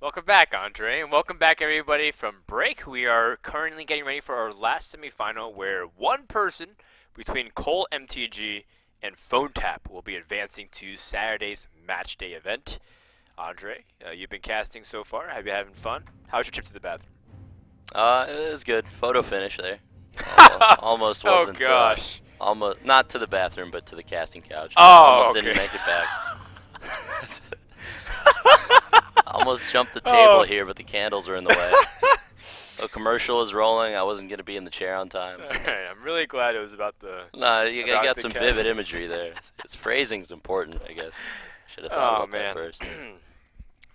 Welcome back, Andre, and welcome back, everybody, from break. We are currently getting ready for our last semifinal, where one person between ColeMTG and PhoneTap will be advancing to Saturday's matchday event. Andre, you've been casting so far. Have you having fun? How's your trip to the bathroom? It was good. Photo finish there. Almost wasn't. Oh gosh. Almost not to the bathroom, but to the casting couch. Oh, almost okay. didn't make it back. Almost jumped the table here, but the candles were in the way. The commercial was rolling. I wasn't gonna be in the chair on time. All right, I'm really glad it was about the. No, you about got the some cast. vivid imagery there. Its phrasing's important, I guess. Should have thought about that first.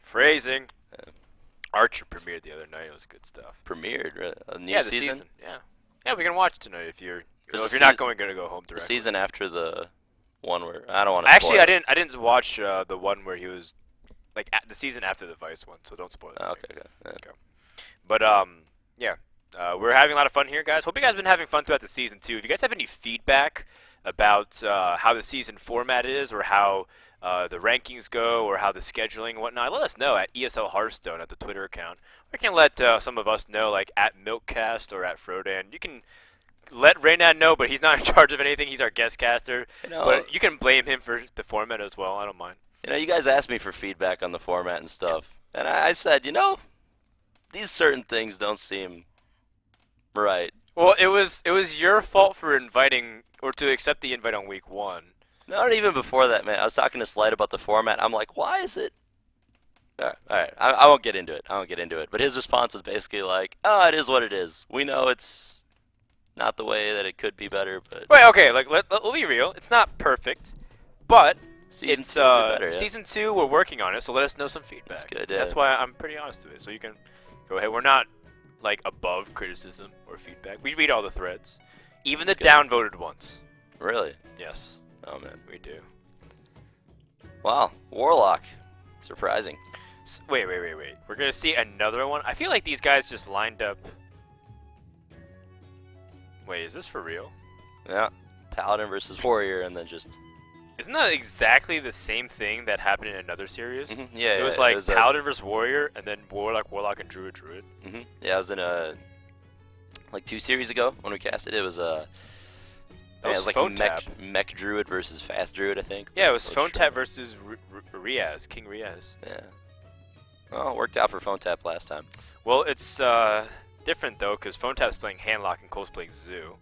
Phrasing. Yeah. Archer premiered the other night. It was good stuff. Premiered a new the season. Yeah. Yeah, we can watch it tonight if you're. There's If a you're not season- going to go home The directly. season after the one where I don't want to. Actually, I didn't watch the one where he was like the season after the Vice one, so don't spoil it. Oh, okay. Yeah. But yeah, we're having a lot of fun here, guys. Hope you guys have been having fun throughout the season too. If you guys have any feedback about how the season format is, or how the rankings go, or how the scheduling and whatnot, let us know at ESL Hearthstone at the Twitter account. Or you can let some of us know, like at Milkcast or at Frodan. You can let Reynad know, but he's not in charge of anything. He's our guest caster. But you can blame him for the format as well. I don't mind. You guys asked me for feedback on the format and stuff, and I said, these certain things don't seem right. Well, it was your fault for inviting or to accept the invite on week 1. Not even before that, man. I was talking to Slide about the format. I'm like, why is it? All right. I won't get into it. But his response was basically like, oh, it is what it is. We know it's not the way that it could be better, but Wait, okay, like we'll be real. It's not perfect, but season it's 2 will be better, yeah. season 2. We're working on it, so let us know some feedback. That's good, yeah. That's why I'm pretty honest with it. So you can go ahead. We're not like above criticism or feedback. We read all the threads, even the That's good. downvoted ones. Really? Yes, Oh, man. we do. Wow. Warlock. Surprising. Wait. We're gonna see another one. I feel like these guys just lined up. Wait, is this for real? Yeah. Paladin versus Warrior, and then just... Isn't that exactly the same thing that happened in another series? Yeah, It was like Paladin versus Warrior, and then Warlock, and Druid. Yeah, I was in like 2 series ago when we casted. It was That it was was like PhoneTap. mech Druid versus Fast Druid, I think. Yeah, it was Which, PhoneTap versus Riaz, King Riaz. Yeah. Well, it worked out for PhoneTap last time. Well, it's different though, because PhoneTap's playing Handlock and Cole's playing Zoo.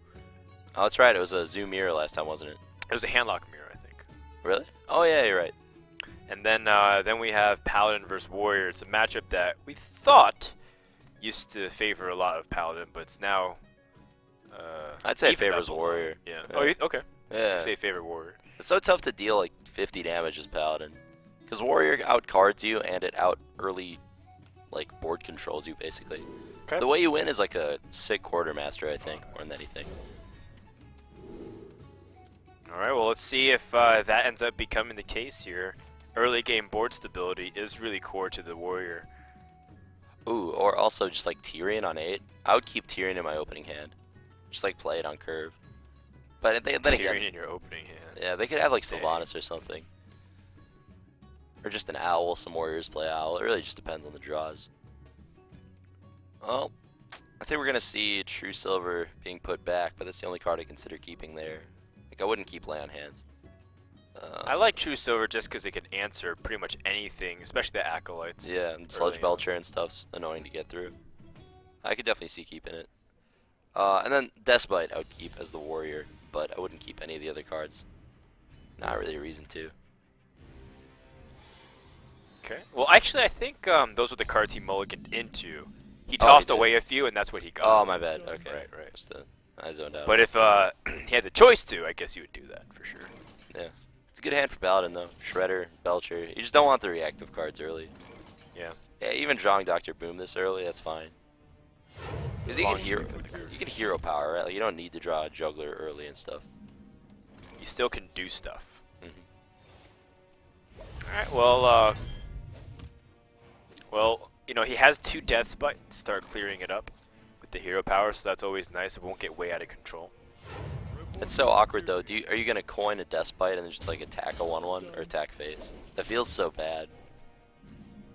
Oh, that's right. It was a Zoo mirror last time, wasn't it? It was a Handlock mirror, I think. Really? Oh, yeah, you're right. And then we have Paladin versus Warrior. It's a matchup that we thought used to favor a lot of Paladin, but it's now. I'd say it evened favors up a lot. Warrior. Yeah. Yeah. Oh, okay. Yeah. Say favor Warrior. It's so tough to deal like 50 damage as Paladin. Because Warrior outcards you, and it out early, like, board controls you, basically. Okay. The way you win is like a sick Quartermaster, I think, more than anything. All right. Well, let's see if that ends up becoming the case here. Early game board stability is really core to the Warrior. Ooh, or also just like Tyrion on 8. I would keep Tyrion in my opening hand. Just like play it on curve. But then Tyrion again, in your opening hand. yeah, they could have like Dang. Sylvanas or something. Or just an Owl, some Warriors play Owl. It really just depends on the draws. Well, I think we're going to see True Silver being put back, but that's the only card I consider keeping there. Like, I wouldn't keep Lay on Hands. I like True Silver just because it can answer pretty much anything, especially the Acolytes. Yeah, and Sludge early on. Belcher and stuff's annoying to get through. I could definitely see keeping it. And then Despite I would keep as the Warrior, but I wouldn't keep any of the other cards. Not really a reason to. Okay. Well, actually, I think those were the cards he mulliganed into. He Oh, tossed he did. away a few, and that's what he got. Oh, my bad. Okay. Right. Just, I zoned out. But if he had the choice to, I guess he would do that for sure. Yeah. It's a good hand for Paladin, though. Shredder, Belcher. You just don't want the reactive cards early. Yeah. Yeah, even drawing Dr. Boom this early, that's fine. Because you long can as hero, you can put the you can hero power, right? Like, you don't need to draw a Juggler early and stuff. You still can do stuff. Mhm. All right. Well, he has 2 Death Spite to start clearing it up with the hero power, so that's always nice. It won't get way out of control. It's so awkward, though. Are you going to coin a Despite and then just, like, attack a 1-1 or attack face? That feels so bad.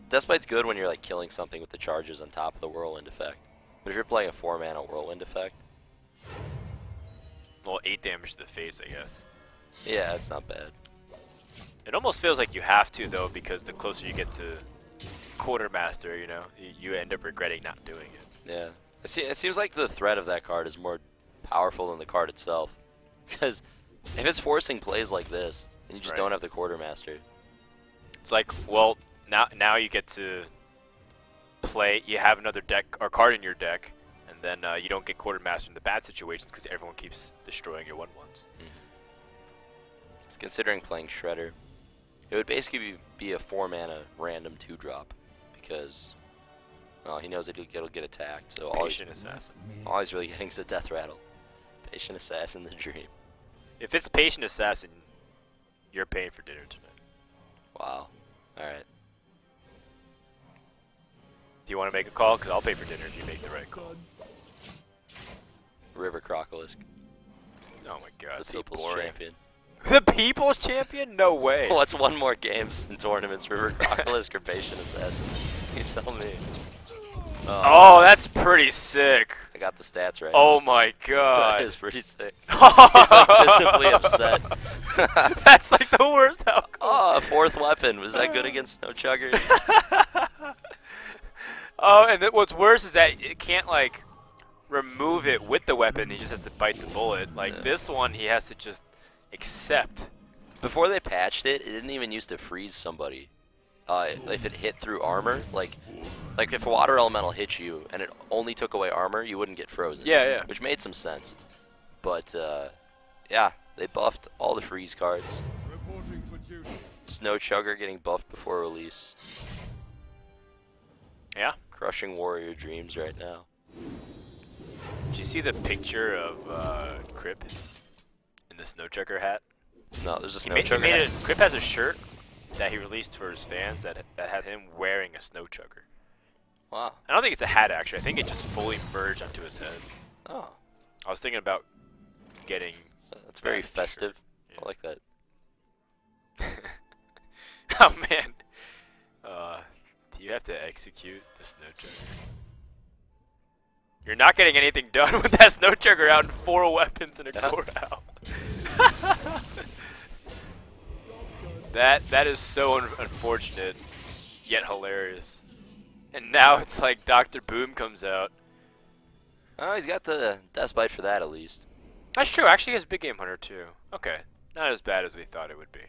Deathbite's good when you're like killing something with the charges on top of the whirlwind effect. But if you're playing a 4-mana whirlwind effect, well, 8 damage to the face, I guess. yeah, that's not bad. It almost feels like you have to though, because the closer you get to Quartermaster, you know, you end up regretting not doing it. Yeah, it seems like the threat of that card is more powerful than the card itself. Because if it's forcing plays like this, and you just don't have the Quartermaster, it's like, well, now you get to play. You have another deck or card in your deck, and then you don't get Quartermaster in the bad situations because everyone keeps destroying your 1/1s. It's considering playing Shredder. It would basically be a 4-mana random 2-drop because, well, he knows that it'll get attacked. So Patient Assassin. All he's really getting is a Death Rattle. Patient Assassin, the dream. If it's Patient Assassin, you're paying for dinner tonight. Wow. All right. Do you want to make a call? Because I'll pay for dinner if you make the right call. River Crocolisk. Oh my god, The so People's boring. Champion. The People's Champion? No way. What's one more games in tournaments, River Crocolisk or Patient Assassin? You tell me. Oh, that's pretty sick. I got the stats right. Oh my god. That is pretty sick. He's like visibly upset. That's like the worst outcome. Oh, a 4th weapon. Was that good against Snow Chugger? Oh, and what's worse is that it can't like remove it with the weapon. He just has to bite the bullet. Like this one, he has to just accept. Before they patched it, it didn't even used to freeze somebody. If it hit through armor, like if a water elemental hit you and it only took away armor, you wouldn't get frozen. Yeah, yeah. Which made some sense. But yeah, they buffed all the freeze cards. Snow Chugger getting buffed before release. Yeah. Crushing Warrior Dreams right now. Did you see the picture of Crip in the Snow Chugger hat? No, there's a Snow He Chugger made hat. it. Crip has a shirt that he released for his fans that had him wearing a Snow Chugger. Wow. I don't think it's a hat actually. I think it just fully merged onto his head. Oh. I was thinking about getting. That's very that festive. shirt. Yeah. I like that. Oh man. Do you have to execute the Snow Chugger? You're not getting anything done with that Snow Chugger out and 4 weapons and a core out. That is so unfortunate, yet hilarious. And now it's like Dr. Boom comes out. Oh, he's got the Deathbite for that at least. That's true. Actually, he has Big Game Hunter too. Okay, not as bad as we thought it would be.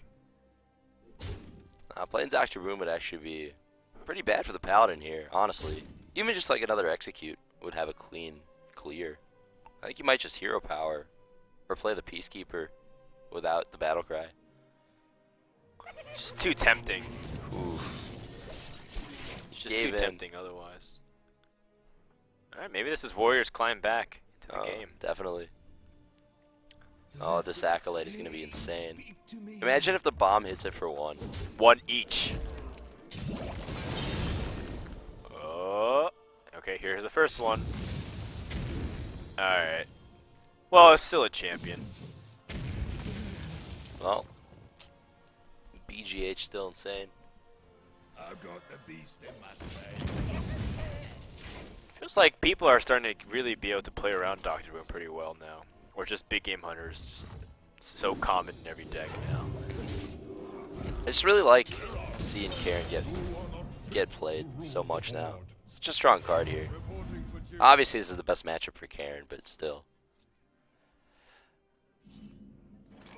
Playing Dr. Boom would actually be pretty bad for the Paladin here, honestly. Even just like another Execute would have a clean clear. I think you might just Hero Power or play the Peacekeeper without the Battle Cry. Just too tempting. Ooh. It's just too tempting otherwise. Alright, maybe this is Warriors climb back into the game. Definitely. Oh, this Acolyte is going to be insane. Imagine if the bomb hits it for 1. 1 each. Oh. Okay, here's the first one. Alright. Well, it's still a champion. Well, BGH still insane. I've got the beast in my sight. Feels like people are starting to really be able to play around Dr. Boom pretty well now. Or just Big Game Hunters, just so common in every deck now. I just really like seeing Karen get played so much now. Such a strong card here. Obviously, this is the best matchup for Karen, but still.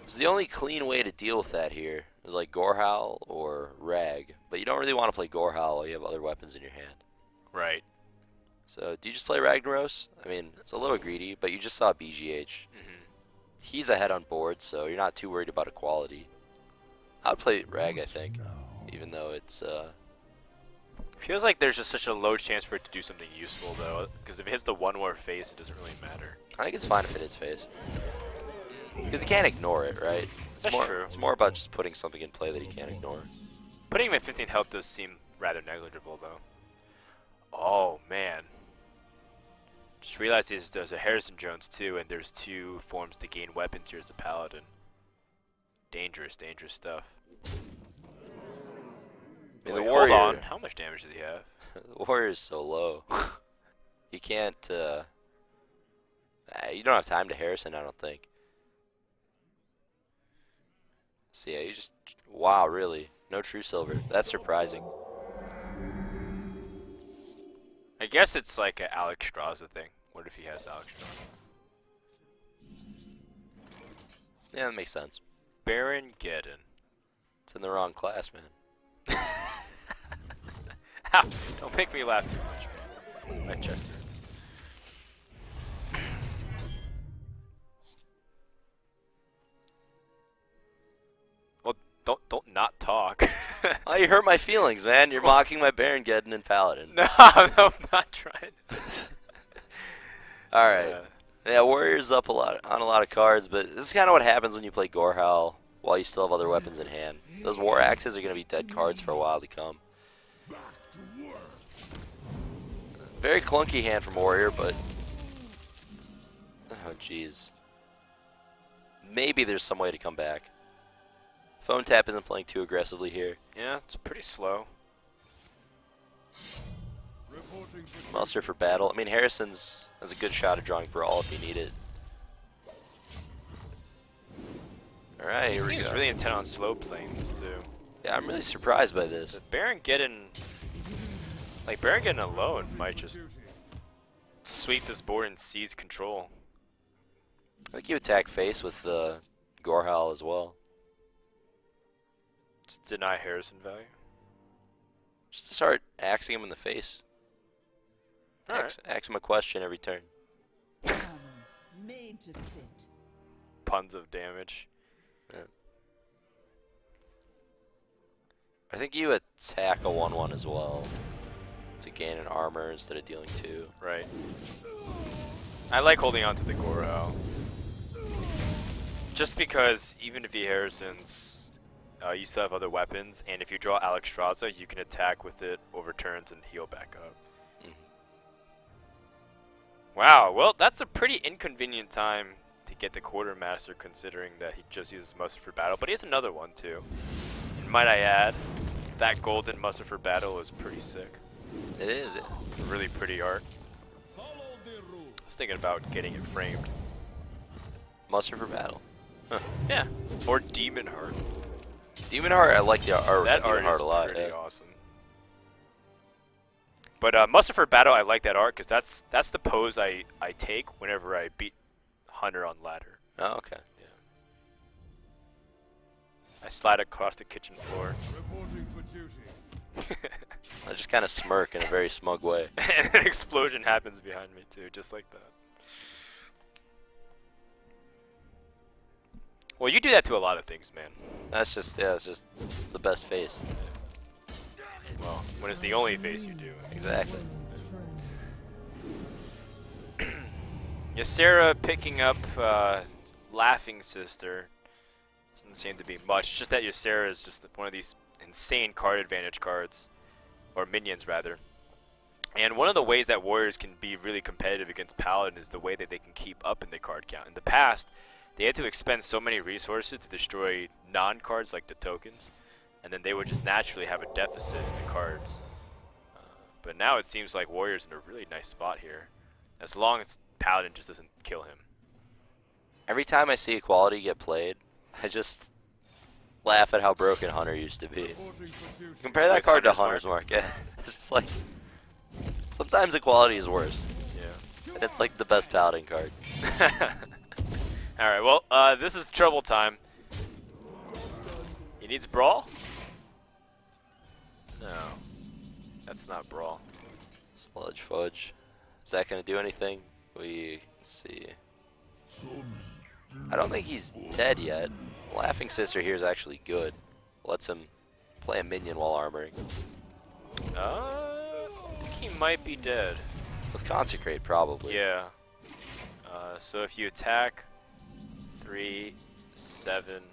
It's the only clean way to deal with that here is like Gorehowl or Rag, but you don't really want to play Gorehowl while you have other weapons in your hand. Right. So, do you just play Ragnaros? I mean, it's a little greedy, but you just saw BGH. He's ahead on board, so you're not too worried about equality. I would play Rag, I think, even though it's Feels like there's just such a low chance for it to do something useful though, because if it hits the 1-war face, it doesn't really matter. I think it's fine if it hits face. Because he can't ignore it, right? That's true. It's more about just putting something in play that he can't ignore. Putting him at 15 health does seem rather negligible though. Oh man. Just realized there's a Harrison Jones too, and there's 2 forms to gain weapons here as a paladin. Dangerous, dangerous stuff. mean, Wait, the Warrior. hold on. How much damage does he have? The Warrior is so low. You can't. You don't have time to Harrison, I don't think. So yeah, you just. Wow, really? No true silver. That's surprising. I guess it's like a Alex Straza thing. What if he has Alex Straza? Yeah, that makes sense. Baron Geddon. It's in the wrong class, man. Don't make me laugh too much, man. My chest hurts. Well, don't not talk. Oh, you hurt my feelings, man. You're mocking my Baron Geddon and Paladin. No, I'm not trying. All right. Yeah, Warrior's up on a lot of cards, but this is kind of what happens when you play Gorehowl while you still have other weapons in hand. Those War Axes are going to be dead cards for a while to come. Very clunky hand from Warrior, but... Oh, jeez. Maybe there's some way to come back. PhoneTap isn't playing too aggressively here. Yeah, it's pretty slow. Muster for battle. I mean, Harrison's has a good shot at drawing Brawl if you need it. Alright, here we go. He's really intent on slow playing this, too. Yeah, I'm really surprised by this. But Baron Geddon... Like, Baron Geddon alone might just sweep this board and seize control. I think you attack face with the Gorehowl as well. Just deny Harrison value. Just to start axing him in the face. Alright. Ask him a question every turn. Made to fit. Puns of damage. Yeah. I think you attack a 1/1 as well to gain an armor instead of dealing 2. Right. I like holding on to the Goro. Just because even if he Harrisons, you still have other weapons, and if you draw Alex Straza, you can attack with it over turns and heal back up. Wow, well, that's a pretty inconvenient time to get the Quartermaster, considering that he just uses Muster for Battle, but he has another one too. And might I add, that golden Muster for Battle is pretty sick. It is. Really pretty art. I was thinking about getting it framed. Muster for battle. Huh. Yeah, or Demon Heart. Demon Heart, I like the art. That Demon art Heart is a lot. pretty Yeah. awesome. But Muster for Battle, I like that art because that's the pose I take whenever I beat Hunter on ladder. Oh, okay. Yeah. I slide across the kitchen floor. Reporting for duty. I just kind of smirk in a very smug way. And an explosion happens behind me too, just like that. Well, you do that to a lot of things, man. That's just, yeah, it's just the best face. Well, when it's the only face you do. Exactly. Ysera picking up Laughing Sister doesn't seem to be much. It's just that Ysera is just one of these insane card advantage cards, or minions rather. And one of the ways that Warriors can be really competitive against Paladin is the way that they can keep up in the card count. In the past, they had to expend so many resources to destroy non-cards like the tokens, and then they would just naturally have a deficit in the cards. But now it seems like Warriors in a really nice spot here, as long as Paladin just doesn't kill him. Every time I see Equality get played, I just laugh at how broken Hunter used to be. Reporting for duty. Compare that With card to Hunter's Hunter's Mark. Yeah, it's just like sometimes Equality is worse, Yeah. and it's like the best Paladin card. Alright, well, this is trouble time. He needs Brawl? No. That's not Brawl. Sludge Fudge. Is that gonna do anything? We see. I don't think he's dead yet. Laughing Sister here is actually good. Lets him play a minion while armoring. I think he might be dead. With Consecrate, probably. Yeah. So if you attack 3, 7.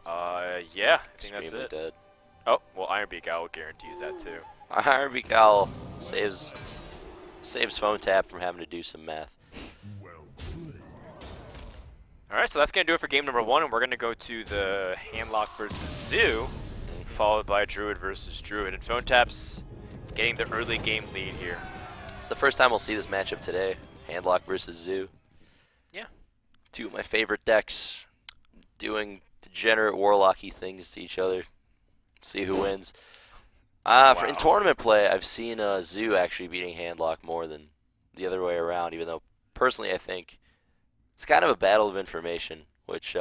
Yeah, I think that's Extremely it. dead. Oh, well, Ironbeak Owl guarantees that too. Ironbeak Owl saves PhoneTap from having to do some math. Well played. All right, so that's gonna do it for game number 1, and we're gonna go to the Handlock versus Zoo, followed by Druid versus Druid, and PhoneTap's getting the early game lead here. It's the first time we'll see this matchup today. Handlock versus Zoo. Yeah. Two of my favorite decks doing degenerate warlocky things to each other. See who wins. In tournament play, I've seen Zoo actually beating Handlock more than the other way around, even though personally I think it's kind of a battle of information, which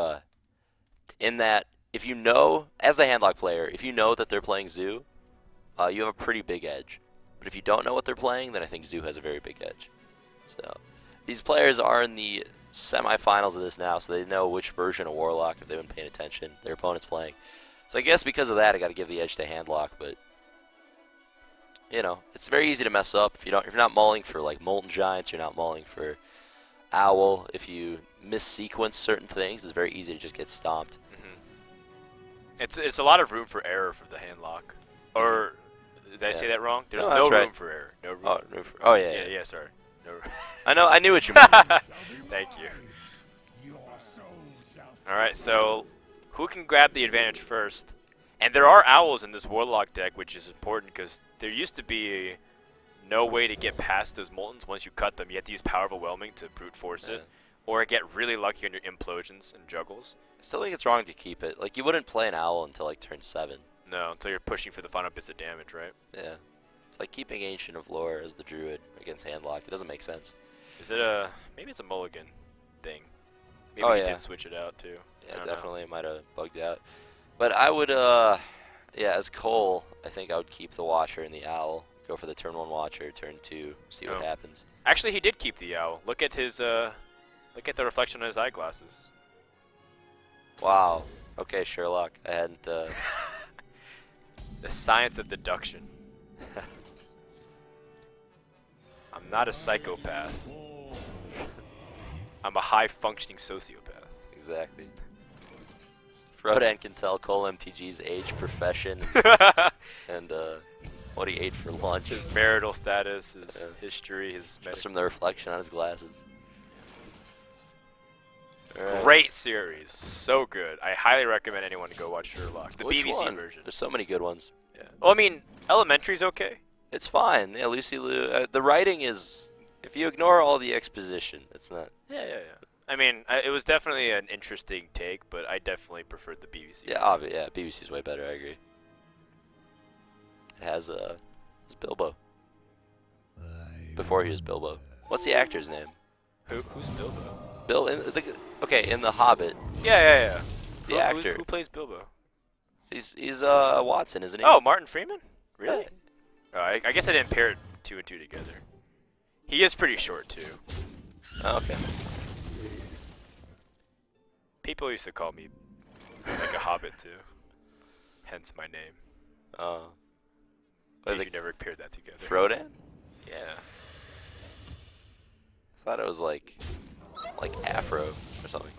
in that if you know, as the Handlock player, if you know that they're playing Zoo, you have a pretty big edge. But if you don't know what they're playing, then I think Zoo has a very big edge. So these players are in the semifinals of this now, so they know which version of Warlock, if they've been paying attention, their opponent's playing. So I guess because of that, I got to give the edge to Handlock, but you know, it's very easy to mess up if you're not mulling for like Molten Giants, you're not mulling for Owl. If you missequence certain things, it's very easy to just get stomped. It's a lot of room for error for the Handlock. Or did I say that wrong? There's no room right. for error. No room. Oh yeah. Yeah, sorry. No room. I knew what you meant. Thank you. All right, so who can grab the advantage first? And there are owls in this Warlock deck, which is important because there used to be no way to get past those Moltens once you cut them. You have to use Power Overwhelming to brute force it, or get really lucky on your implosions and juggles. I still think it's wrong to keep it. Like, you wouldn't play an owl until like turn 7. No, until you're pushing for the final bits of damage, right? Yeah. It's like keeping Ancient of Lore as the Druid against Handlock. It doesn't make sense. Is it maybe it's a mulligan thing. Maybe he did switch it out too. Yeah, definitely it might have bugged out. But I would, yeah, as Cole, I think I would keep the Watcher and the Owl. Go for the turn 1 Watcher, turn 2, see what happens. Actually, he did keep the Owl. Look at his, look at the reflection on his eyeglasses. Wow. Okay, Sherlock. I hadn't, The science of deduction. I'm not a psychopath. I'm a high-functioning sociopath. Exactly. Rodan can tell ColeMTG's age, profession, and what he ate for lunch. His marital status, his history, his just from the reflection on his glasses. Right. Great series, so good. I highly recommend anyone to go watch Sherlock, the BBC version. There's so many good ones. Yeah. Well, I mean, Elementary's okay. It's fine. Yeah, Lucy Liu. The writing is, if you ignore all the exposition, it's not. Yeah. I mean, it was definitely an interesting take, but I definitely preferred the BBC. Yeah, yeah, BBC's way better. I agree. It has it's Bilbo. Before he was Bilbo. What's the actor's name? Who's Bilbo? Bill in The Hobbit. Yeah. The actor. Who plays Bilbo? He's Watson, isn't he? Oh, Martin Freeman? Really? Yeah. Oh, I guess I didn't pair 2 and 2 together. He is pretty short too. Oh, okay. People used to call me like a hobbit too. Hence my name. Oh. You never paired that together. Frodan? Yeah. I thought it was like Afro or something.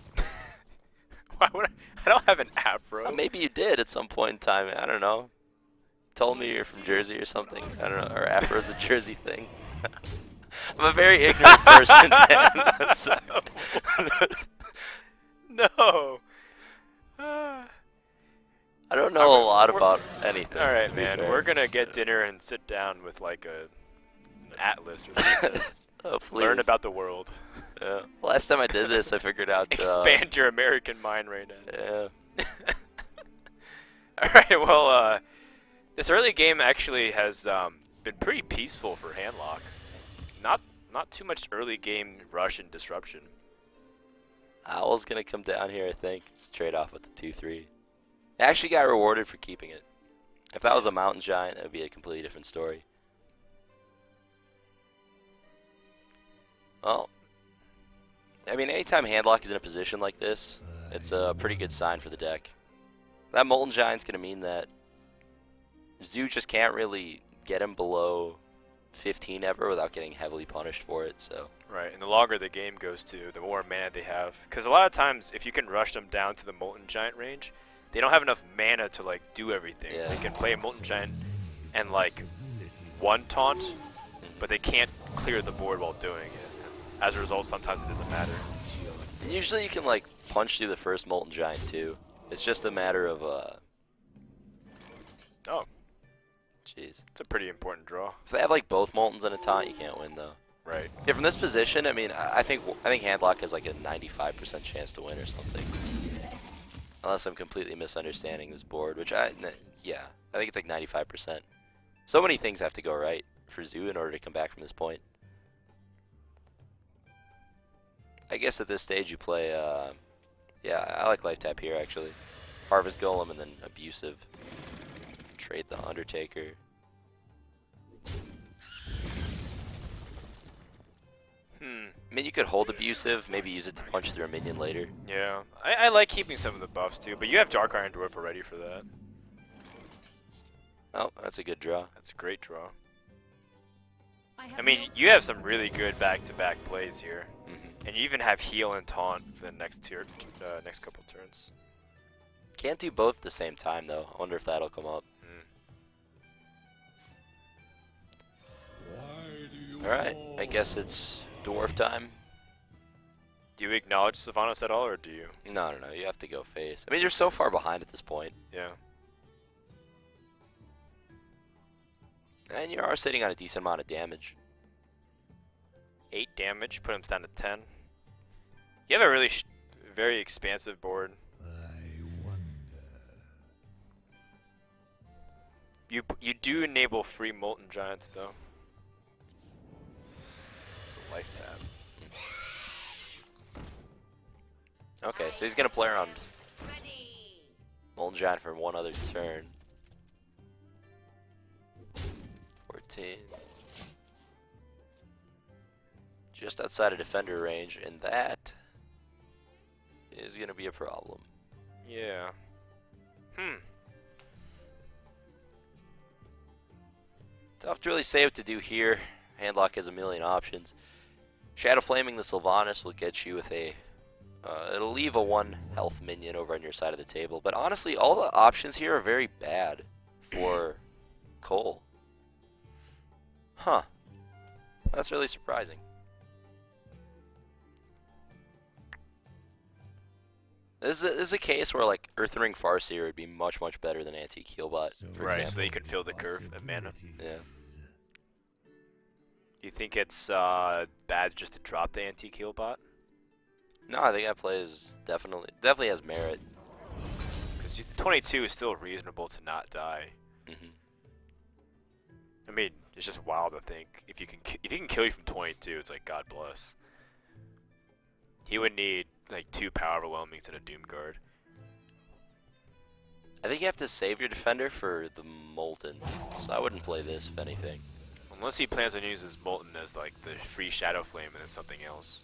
Why would I don't have an afro. Maybe you did at some point in time. I don't know. Told me you're from Jersey or something. I don't know. Or Afro's a Jersey thing. I'm a very ignorant person, Dan. I'm sorry. No. I don't know a lot about anything. All right, man. We're gonna get dinner and sit down with like an atlas or something. Oh, please. Learn about the world. Yeah. Last time I did this, I figured out. Expand your American mind right now. Yeah. All right. Well, this early game actually has been pretty peaceful for Handlock. Not too much early game rush and disruption. Owl's gonna come down here, I think. Just trade off with the 2/3. I actually got rewarded for keeping it. If that was a Mountain Giant, it would be a completely different story. Well, I mean, anytime Handlock is in a position like this, it's a pretty good sign for the deck. That Molten Giant's going to mean that Zoo just can't really get him below 15 ever without getting heavily punished for it. So. Right, and the longer the game goes to, the more mana they have. Because a lot of times, if you can rush them down to the Molten Giant range, they don't have enough mana to like do everything. Yeah. They can play a Molten Giant and like one taunt, but they can't clear the board while doing it. As a result, sometimes it doesn't matter. And usually you can like punch through the first Molten Giant too. It's just a matter of Oh, jeez. it's a pretty important draw. If they have like both Moltens and a taunt, you can't win though. Right. Yeah, from this position, I mean, I think Handlock has like a 95% chance to win or something. Unless I'm completely misunderstanding this board, which yeah, I think it's like 95%. So many things have to go right for Zoo in order to come back from this point. I guess at this stage you play, yeah, I like Life Tap here actually. Harvest Golem and then Abusive. Trade the Undertaker. I mean, you could hold Abusive, maybe use it to punch through a minion later. Yeah, I like keeping some of the buffs too, but you have Dark Iron Dwarf already for that. Oh, that's a good draw. That's a great draw. I mean, you have some really good back-to-back plays here, and you even have Heal and Taunt for the next couple turns. Can't do both at the same time though. I wonder if that'll come up. Alright, I guess it's Dwarf time. Do you acknowledge Sylvanas at all, or do you? No, you have to go face. I mean, you're so far behind at this point. Yeah. And you are sitting on a decent amount of damage. 8 damage, put him down to 10. You have a really very expansive board. I wonder. You do enable free Molten Giants though. It's a Life Tap. Okay, so he's gonna play around Molten Giant for one other turn. 14. Just outside of defender range, and that is gonna be a problem. Yeah. Tough to really say what to do here. Handlock has a million options. Shadow Flaming the Sylvanas will get you with a it'll leave a 1 health minion over on your side of the table. But honestly, all the options here are very bad for Cole. Huh. That's really surprising. This is a case where like Earthen Ring Farseer would be much better than Antique Healbot, for Right, example. so you can fill the curve of mana. Yeah. Do you think it's bad just to drop the Antique Healbot? No, I think that play is definitely has merit. Because 22 is still reasonable to not die. I mean, it's just wild to think if he can kill you from 22, it's like God bless. He would need like 2 power overwhelmings and a Doom Guard. I think you have to save your defender for the Molten, so I wouldn't play this if anything. Unless he plans on using his Molten as like the free Shadow Flame and then something else.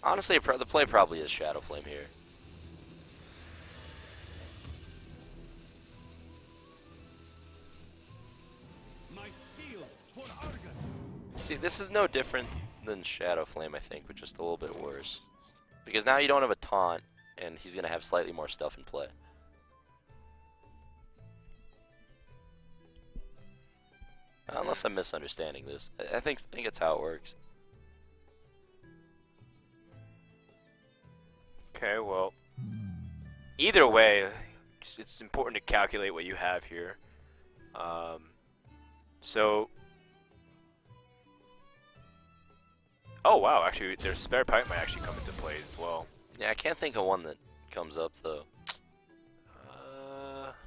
Honestly, the play probably is Shadow Flame here. My shield for Argon. See, this is no different than Shadow Flame, I think, but just a little bit worse. Because now you don't have a taunt, and he's going to have slightly more stuff in play. Unless I'm misunderstanding this. I think it's how it works. Okay, well, either way, it's important to calculate what you have here. Oh wow, actually, their Spare Pipe might actually come into play as well. Yeah, I can't think of one that comes up, though.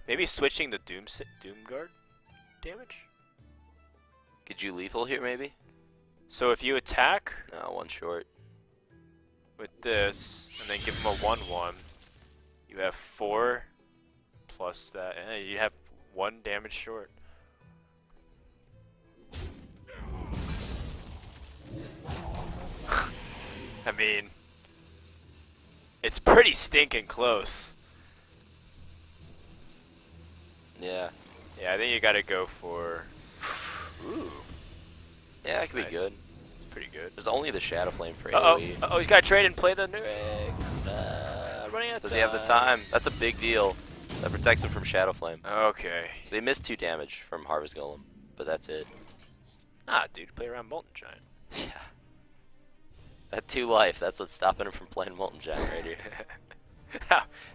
Maybe switching the Doom Guard damage? Could you lethal here, maybe? So if you attack No, 1 short. with this, and then give him a 1/1, you have 4 plus that, and you have 1 damage short. I mean, it's pretty stinking close. Yeah. Yeah, I think you gotta go for... Ooh, Yeah, that that's could nice. be good. It's pretty good. There's only the Shadow Flame for Uh-oh, AoE. he's gotta trade and play the new running out of Does he have the time? That's a big deal. That protects him from Shadow Flame. Okay. So he missed 2 damage from Harvest Golem, but that's it. Ah, dude, play around Molten Giant. Yeah. At 2 life, that's what's stopping him from playing Molten Giant right here.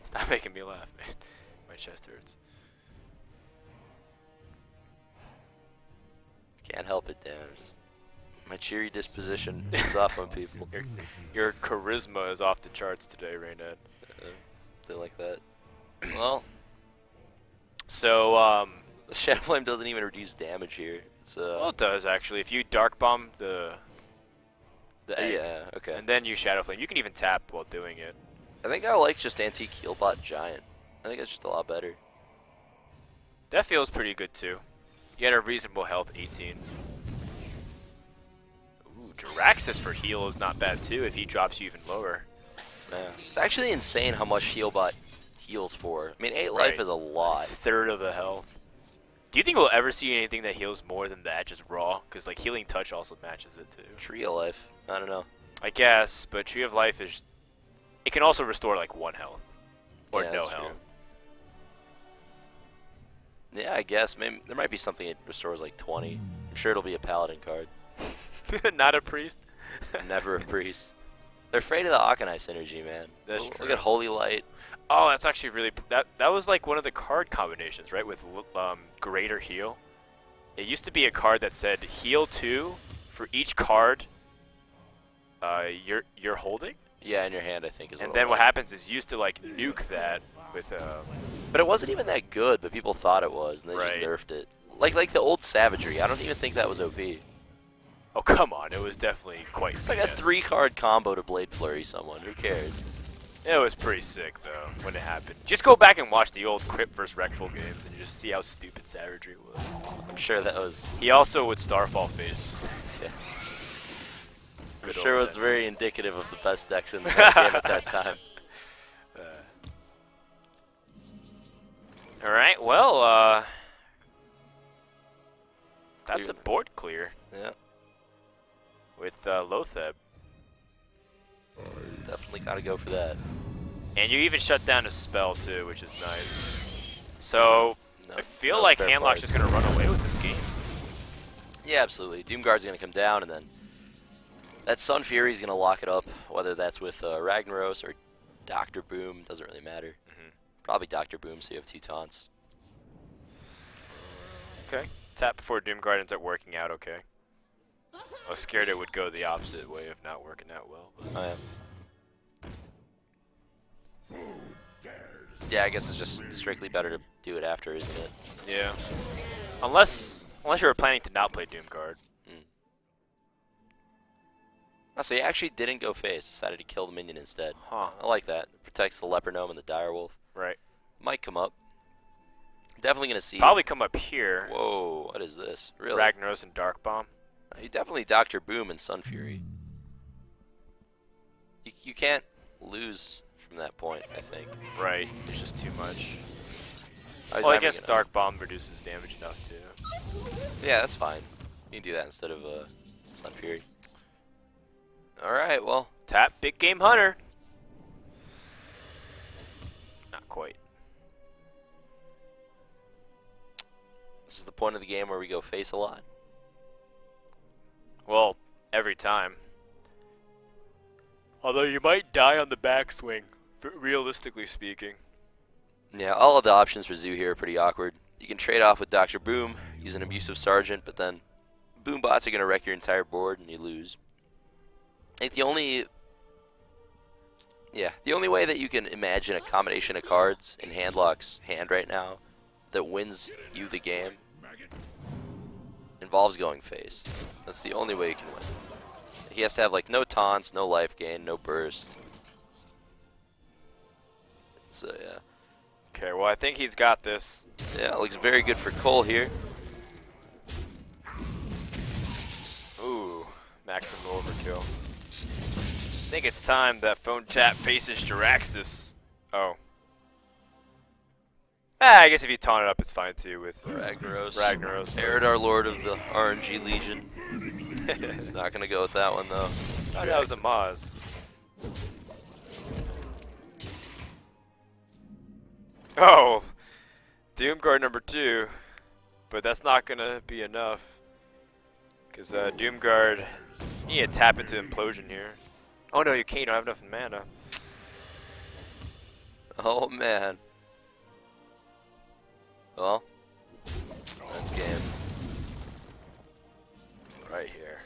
Stop making me laugh, man. My chest hurts. Can't help it, Dan. Just my cheery disposition comes off on people. Your charisma is off the charts today, Raynette. Something like that. Well, So, the Shadow Flame doesn't even reduce damage here. It's well, it does actually. If you Dark Bomb the egg, yeah, okay. and then you Shadow Flame, you can even tap while doing it. I think I like just Antique Healbot Giant. I think it's just a lot better. That feels pretty good too. You get a reasonable health 18. Ooh, Jiraxis for heal is not bad too if he drops you even lower. Yeah. It's actually insane how much Healbot heals for. I mean, 8 life Right. is a lot. Third of the health. Do you think we'll ever see anything that heals more than that, just raw? Because like Healing Touch also matches it too. Tree of Life. I don't know. I guess, but Tree of Life is... It can also restore like 1 health. Or Yeah, no that's health. true. Yeah, I guess. Maybe there might be something that restores like 20. I'm sure it'll be a Paladin card. Not a priest? Never a priest. They're afraid of the Akanai synergy, man. That's Look true. at Holy Light. Oh, that's actually really... That was like one of the card combinations, right? With Greater Heal. It used to be a card that said heal 2 for each card you're holding. Yeah, in your hand, I think, is And what then it what was. happens is you used to like nuke that with But it wasn't even that good, but people thought it was, and they Right. just nerfed it. Like the old Savagery. I don't even think that was OP. Oh, come on. It was definitely quite It's like a 3-card combo to Blade Flurry someone. Who cares? It was pretty sick, though, when it happened. Just go back and watch the old Crypt vs. Rectful games, and you just see how stupid Savagery was. I'm sure that was... He also would Starfall face. Yeah. I'm Good sure it old was days. very indicative of the best decks in the game at that time. Alright, well, that's a Clear. board clear Yeah, with Lotheb. definitely gotta go for that. And you even shut down a spell, too, which is nice. So, No, I feel no like spare Handlock's parts. just going to run away with this game. Yeah, absolutely. Doomguard's gonna come down, and then that Sun Fury's gonna lock it up, whether that's with Ragnaros or Dr. Boom, doesn't really matter. Mhm. Probably Dr. Boom, so you have 2 taunts. Okay. Tap before Doomguard ends up working out okay. I was scared it would go the opposite way of not working out well. But Oh, yeah. Yeah, I guess it's just strictly better to do it after, isn't it? yeah. Unless you were planning to not play Doomguard. Oh, so he actually didn't go face, decided to kill the minion instead. Huh. I like that. It protects the Leper Gnome and the Direwolf. Right. Might come up. Definitely gonna see. Probably come up here. Whoa, what is this? Really? Ragnaros and Dark Bomb. You definitely Dr. Boom and Sun Fury. You can't lose from that point, I think. Right. It's just too much. Oh, he's Well, I not guess gonna- Dark Bomb reduces damage enough too. Yeah, that's fine. You can do that instead of Sun Fury. Alright, well. Tap Big Game Hunter. Not quite. This is the point of the game where we go face a lot. Well, every time. Although you might die on the backswing, realistically speaking. Yeah, all of the options for Zoo here are pretty awkward. You can trade off with Dr. Boom, use an Abusive Sergeant, but then Boom bots are going to wreck your entire board and you lose. I think the only way that you can imagine a combination of cards in Handlock's hand right now that wins you the game involves going face. That's the only way you can win. He has to have like no taunts, no life gain, no burst. So yeah. Okay, well I think he's got this. Yeah, it looks very good for Cole here. Ooh, maximum overkill. I think it's time that PhoneTap faces Jiraxis. Oh. I guess if you taunt it up, it's fine too with Ragnaros. Eridar, Lord of the RNG Legion. He's not going to go with that one though. Oh, that was a Maz. Oh, Doomguard number 2, but that's not gonna be enough. Cause Doomguard, you need to tap into Implosion here. Oh no, you can't. You don't have enough mana. Oh man. Well, that's game. Right here.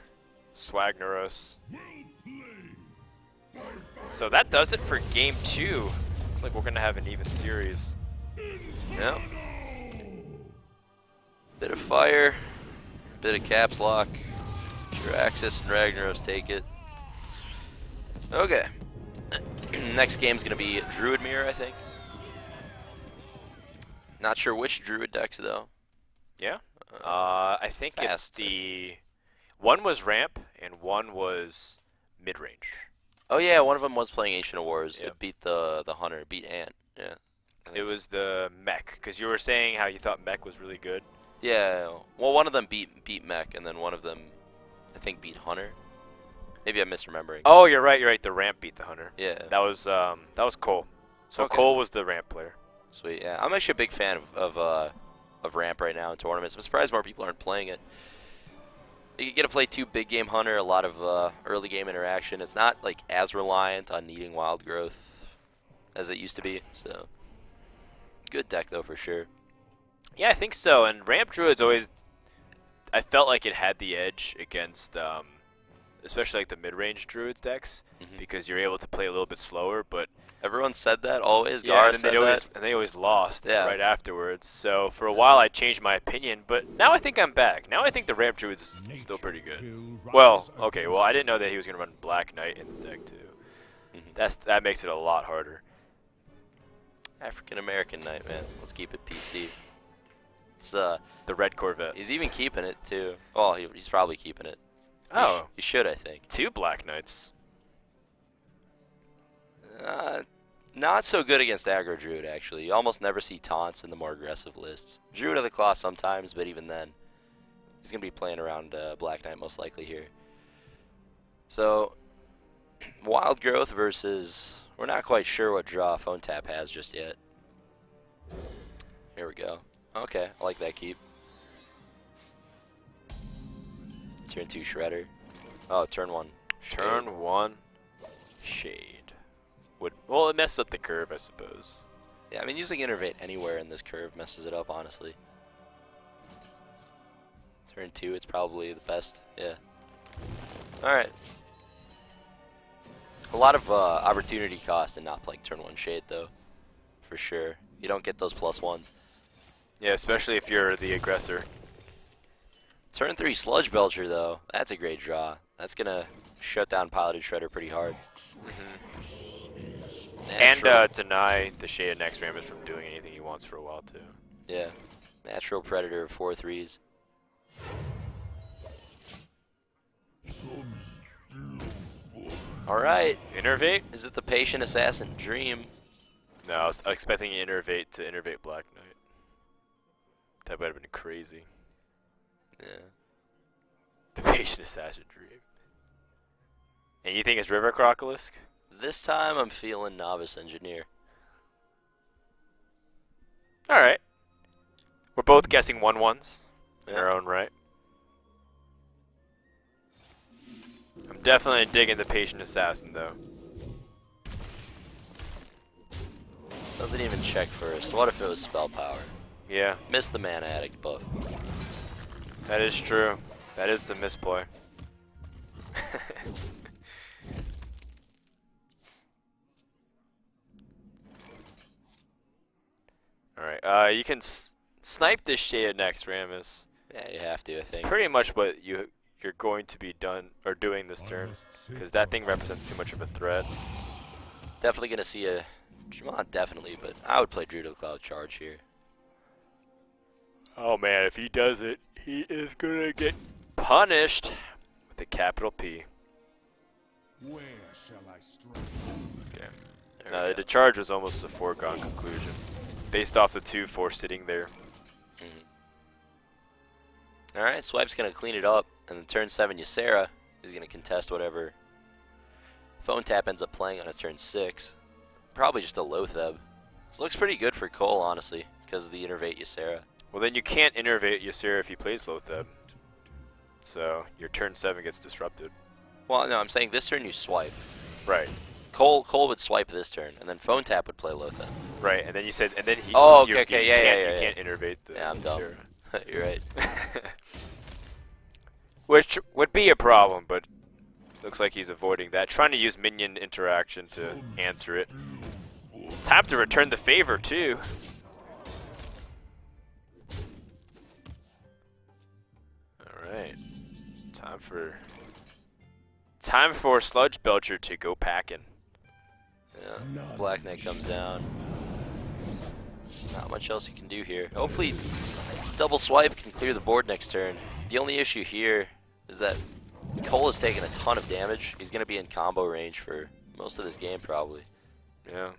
Swagneros. So that does it for game 2. Looks like we're gonna have an even series. Yeah. Bit of fire, bit of caps lock. Axis and Ragnaros take it. Okay. Next game's gonna be Druid Mirror, I think. Not sure which Druid decks though. Yeah. I think it's Fast. the one was ramp and one was mid range. Oh yeah, one of them was playing Ancient Wars. Yep. It beat the hunter, beat Ant. Yeah. I It think so. was the mech, because you were saying how you thought mech was really good. Yeah. Well, one of them beat Mech, and then one of them, I think, beat Hunter. Maybe I'm misremembering. Oh, you're right. You're right. The ramp beat the hunter. Yeah. That was Cole. So Okay. Cole was the ramp player. Sweet. Yeah. I'm actually a big fan of Ramp right now in tournaments. I'm surprised more people aren't playing it. You get to play 2 big game Hunter, a lot of early game interaction. It's not like as reliant on needing wild growth as it used to be. So good deck though for sure. Yeah, I think so. And ramp druids always, I felt like it had the edge against, especially like the mid-range druids decks, because you're able to play a little bit slower. But Everyone said that always. yeah, Gar and said that. they always lost Yeah. right afterwards. So for a while I changed my opinion, but now I think I'm back. Now I think the ramp druid's still pretty good. Well, okay. Well, I didn't know that he was gonna run Black Knight in the deck too. That makes it a lot harder. African American Knight, man. Let's keep it PC. It's The red Corvette. he's even keeping it too. Well, he's probably keeping it. Oh, He should, I think. 2 Black Knights. Not so good against aggro Druid, actually. You almost never see taunts in the more aggressive lists. Druid of the Claw sometimes, but even then, he's going to be playing around Black Knight most likely here. So, Wild Growth versus... We're not quite sure what draw PhoneTap has just yet. Here we go. Okay, I like that keep. Turn 2 Shredder. Oh, turn 1. Turn 1. Shade. Well, it messed up the curve, I suppose. Yeah, I mean, using Innervate anywhere in this curve messes it up, honestly. Turn 2, it's probably the best. Yeah. Alright. A lot of opportunity cost in not playing turn 1 Shade, though. For sure. You don't get those +1s. Yeah, especially if you're the aggressor. Turn 3 Sludge Belcher, though. That's a great draw. That's going to shut down Piloted Shredder pretty hard. And Natural. deny the Shade next Rammus from doing anything he wants for a while, too. Yeah. Natural Predator, 4/3s. Alright. Innervate? Is it the Patient Assassin Dream? No, I was expecting Innervate to Innervate Black Knight. That would have been crazy. Yeah. The Patient Assassin Dream. And you think it's River Crocolisk? This time I'm feeling Novice Engineer. Alright. We're both guessing 1/1s in Yeah. our own right. I'm definitely digging the Patient Assassin, though. Doesn't even check first. What if it was Spell Power? Yeah, Missed the Mana Addict buff. that is true. That is a misplay. Alright, you can snipe this Shade next, Rammus. Yeah, you have to, I think. Pretty much what you're going to be doing this turn, because that thing represents too much of a threat. Definitely gonna see a... Well, not definitely, but I would play Druid of the Cloud Charge here. Oh man, if he does it, he is gonna get punished with a capital P. Where shall I strike? Okay. There we The go. charge was almost a foregone conclusion, based off the 2/4 sitting there. Alright, Swipe's gonna clean it up, and then turn 7 Ysera is gonna contest whatever PhoneTap ends up playing on his turn 6. Probably just a Loatheb. This looks pretty good for Cole, honestly, because of the Innervate Ysera. Well, then you can't Innervate Ysera if he plays Loatheb. So your turn 7 gets disrupted. Well, no, I'm saying this turn you swipe. Right. Cole would swipe this turn, and then PhoneTap would play Lotha. Right, and then you said, and then he. Oh, you, okay, you yeah, can't, yeah, You yeah. can't innervate the. Yeah, I'm dumb. Sarah. You're right. Which would be a problem, but looks like he's avoiding that. Trying to use minion interaction to answer it. Time to return the favor too. All right, time for Sludge Belcher to go packing. Yeah. Black Knight comes down. Not much else you can do here. Hopefully, double swipe can clear the board next turn. The only issue here is that Cole has taken a ton of damage. He's going to be in combo range for most of this game, probably. Yeah,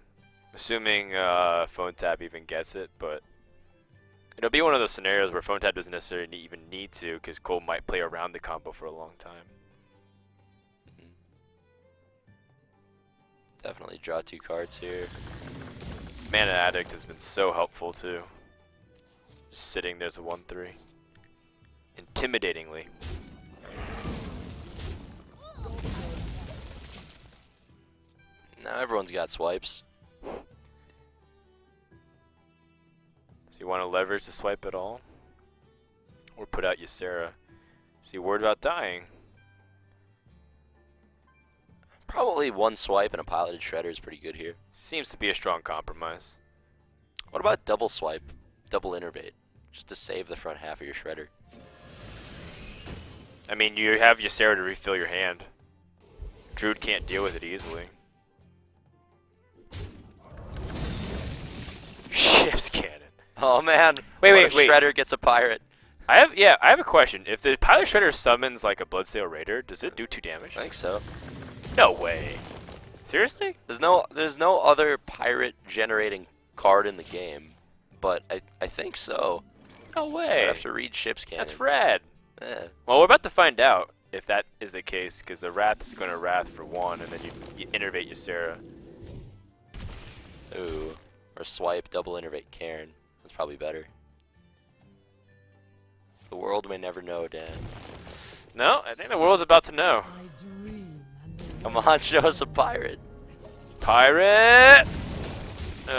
assuming PhoneTap even gets it, but it'll be one of those scenarios where PhoneTap doesn't necessarily even need to, because Cole might play around the combo for a long time. Definitely draw 2 cards here. Mana Addict has been so helpful too. Just sitting there's a 1/3. Intimidatingly. Now everyone's got swipes. So you want to leverage the swipe at all? Or put out Ysera? So you worried about dying? Probably 1 swipe and a piloted shredder is pretty good here. Seems to be a strong compromise. What about double swipe, double innervate, just to save the front half of your shredder? I mean, you have Ysera to refill your hand. Druid can't deal with it easily. Ship's cannon. Oh man! Wait, What if wait. Shredder gets a pirate. I have a question. If the Pilot Shredder summons like a Bloodsail Raider, does it do 2 damage? I think so. No way. Seriously? There's no other pirate generating card in the game, but I think so. No I way. have to read Ship's Cannon. That's rad. Yeah. Well, we're about to find out if that is the case, because the Wrath is going to Wrath for 1, and then you innervate Ysera. Ooh. Or swipe, double innervate Cairn. That's probably better. The world may never know, Dan. No, I think the world's about to know. Come on, show us a pirate. Pirate! It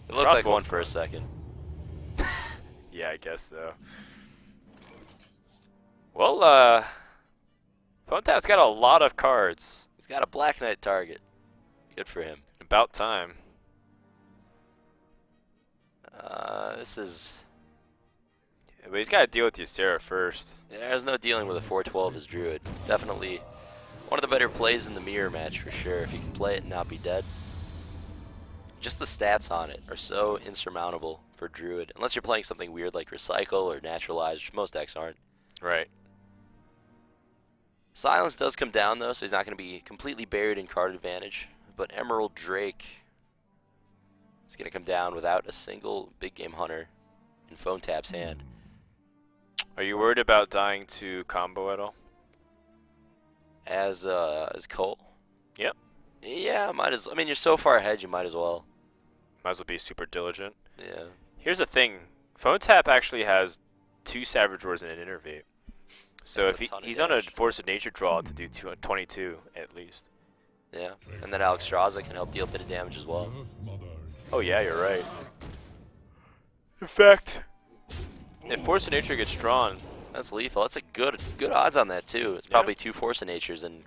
looked like Crossbow's one for a second. Yeah, I guess so. Well, PhoneTap's got a lot of cards. He's got a Black Knight target. Good for him. About time. This is... Yeah, but he's got to deal with Ysera first. Yeah, there's no dealing with a 412 as Druid. Definitely one of the better plays in the mirror match for sure, if you can play it and not be dead. Just the stats on it are so insurmountable for Druid, unless you're playing something weird like Recycle or Naturalize, which most decks aren't. Right. Silence does come down though, so he's not going to be completely buried in card advantage. But Emerald Drake is going to come down without a single big game hunter in PhoneTap's hand. Are you worried about dying to combo at all? As Cole? Yep. Yeah, might as. I mean, you're so far ahead, you might as well. Might as well be super diligent. Yeah. Here's the thing. PhoneTap actually has 2 Savage Roars and an Innervate. So That's if a ton of he's on a damage. Force of Nature draw to do 22 at least. Yeah. And then Alex Straza can help deal a bit of damage as well. Oh yeah, you're right. In fact, if Force of Nature gets drawn, That's lethal. That's a good odds on that too. It's probably 2 Force of Natures and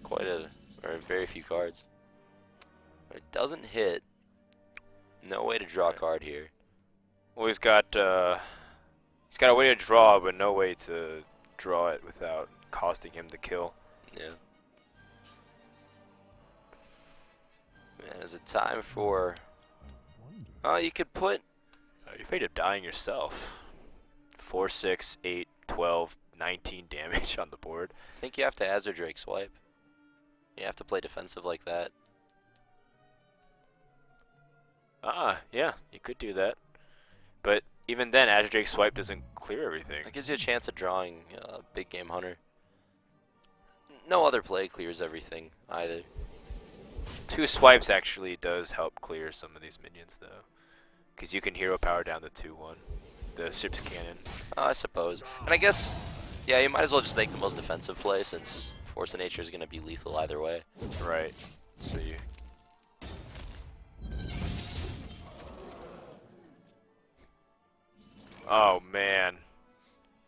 very few cards. It doesn't hit. No way to draw a card here. well, he's got a way to draw, but no way to draw it without costing him the kill. Yeah. Man, is it time for... Oh, you could put... You're afraid of dying yourself. 4, 6, 8, 12, 19 damage on the board. I think you have to Azure Drake swipe. You have to play defensive like that. Yeah, you could do that. But even then, Azure Drake swipe doesn't clear everything. It gives you a chance of drawing a big game hunter. No other play clears everything either. 2 swipes actually does help clear some of these minions, though. Because you can hero power down the 2-1. The ship's cannon. I suppose. And I guess, yeah, you might as well just make the most defensive play since Force of Nature is going to be lethal either way. Right. So you. Oh man.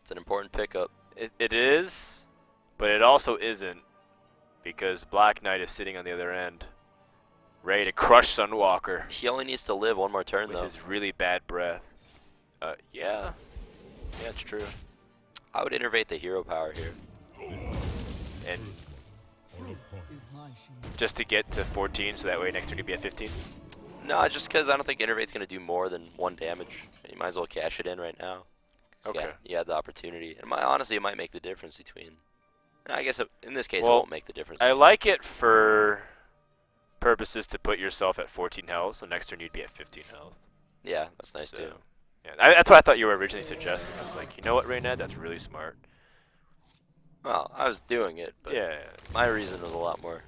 It's an important pickup. It is, but it also isn't, because Black Knight is sitting on the other end, ready to crush Sunwalker He only needs to live one more turn, with though. his really bad breath. Yeah. Yeah, it's true. I would innervate the hero power here. And just to get to 14, so that way next turn you'd be at 15. No, just because I don't think innervate's going to do more than 1 damage. You might as well cash it in right now. Okay. Yeah, you had the opportunity. And honestly, it might make the difference between... I guess in this case, Well, it won't make the difference. I like it for purposes to put yourself at 14 health, so next turn you'd be at 15 health. Yeah, that's nice So, too. yeah, that's what I thought you were originally suggesting. I was like, you know what, Raynad, that's really smart. Well, I was doing it, but Yeah. my reason was a lot more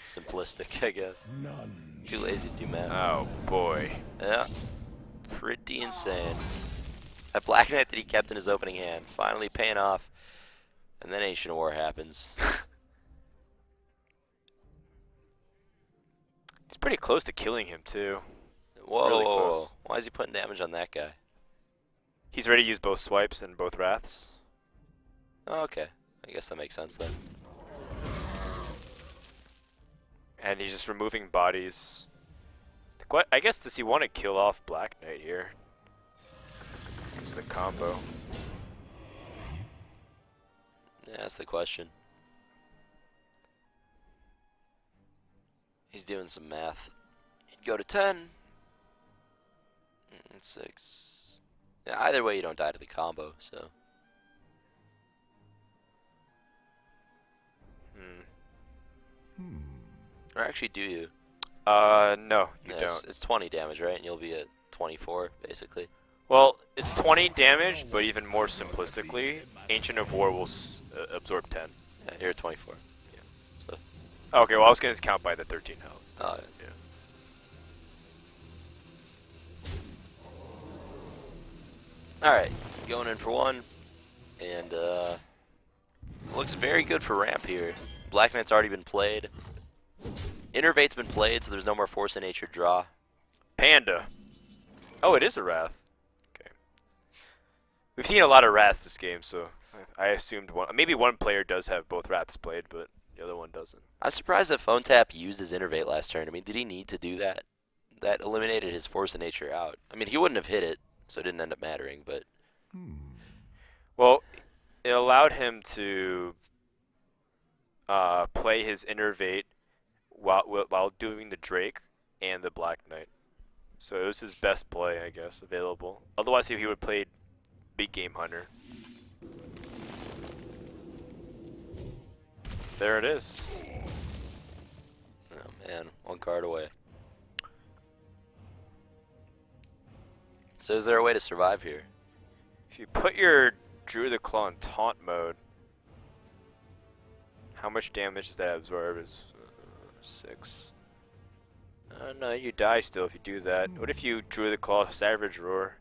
simplistic, I guess. None. Too lazy to do math. Oh boy. Yeah, pretty insane. That Black Knight that he kept in his opening hand, finally paying off, and then Ancient War happens. He's pretty close to killing him too. Whoa, Really whoa, whoa. close. Why is he putting damage on that guy? He's ready to use both swipes and both wraths. Oh, okay, I guess that makes sense then. And he's just removing bodies. I guess, does he want to kill off Black Knight here? It's the combo. Yeah, that's the question. He's doing some math. He'd go to 10. 6. Yeah, either way, you don't die to the combo, so. Or actually, do you? No, you Yeah, don't. it's 20 damage, right? And you'll be at 24, basically. Well, it's 20 damage, but even more simplistically, Ancient of War will absorb 10. Yeah, you're at 24. Okay, well I was going to count by the 13 health. Oh, Yeah. Alright, going in for 1. And, looks very good for ramp here. Black Knight's already been played. Innervate's been played, so there's no more Force of Nature draw. Panda. Oh, it is a Wrath. Okay. We've seen a lot of Wraths this game, so I assumed maybe one player does have both Wraths played, but the other one doesn't. I'm surprised that PhoneTap used his Innervate last turn. I mean, did he need to do that? That eliminated his Force of Nature out. I mean, he wouldn't have hit it, so it didn't end up mattering, but... Well, it allowed him to play his Innervate while doing the Drake and the Black Knight. So it was his best play, I guess, available. Otherwise, he would have played Big Game Hunter. There it is. Oh man, 1 card away. So is there a way to survive here? If you put your Druid of Claw in taunt mode, how much damage does that absorb? Is 6. No, you die still if you do that. What if you Druid of Claw Savage Roar?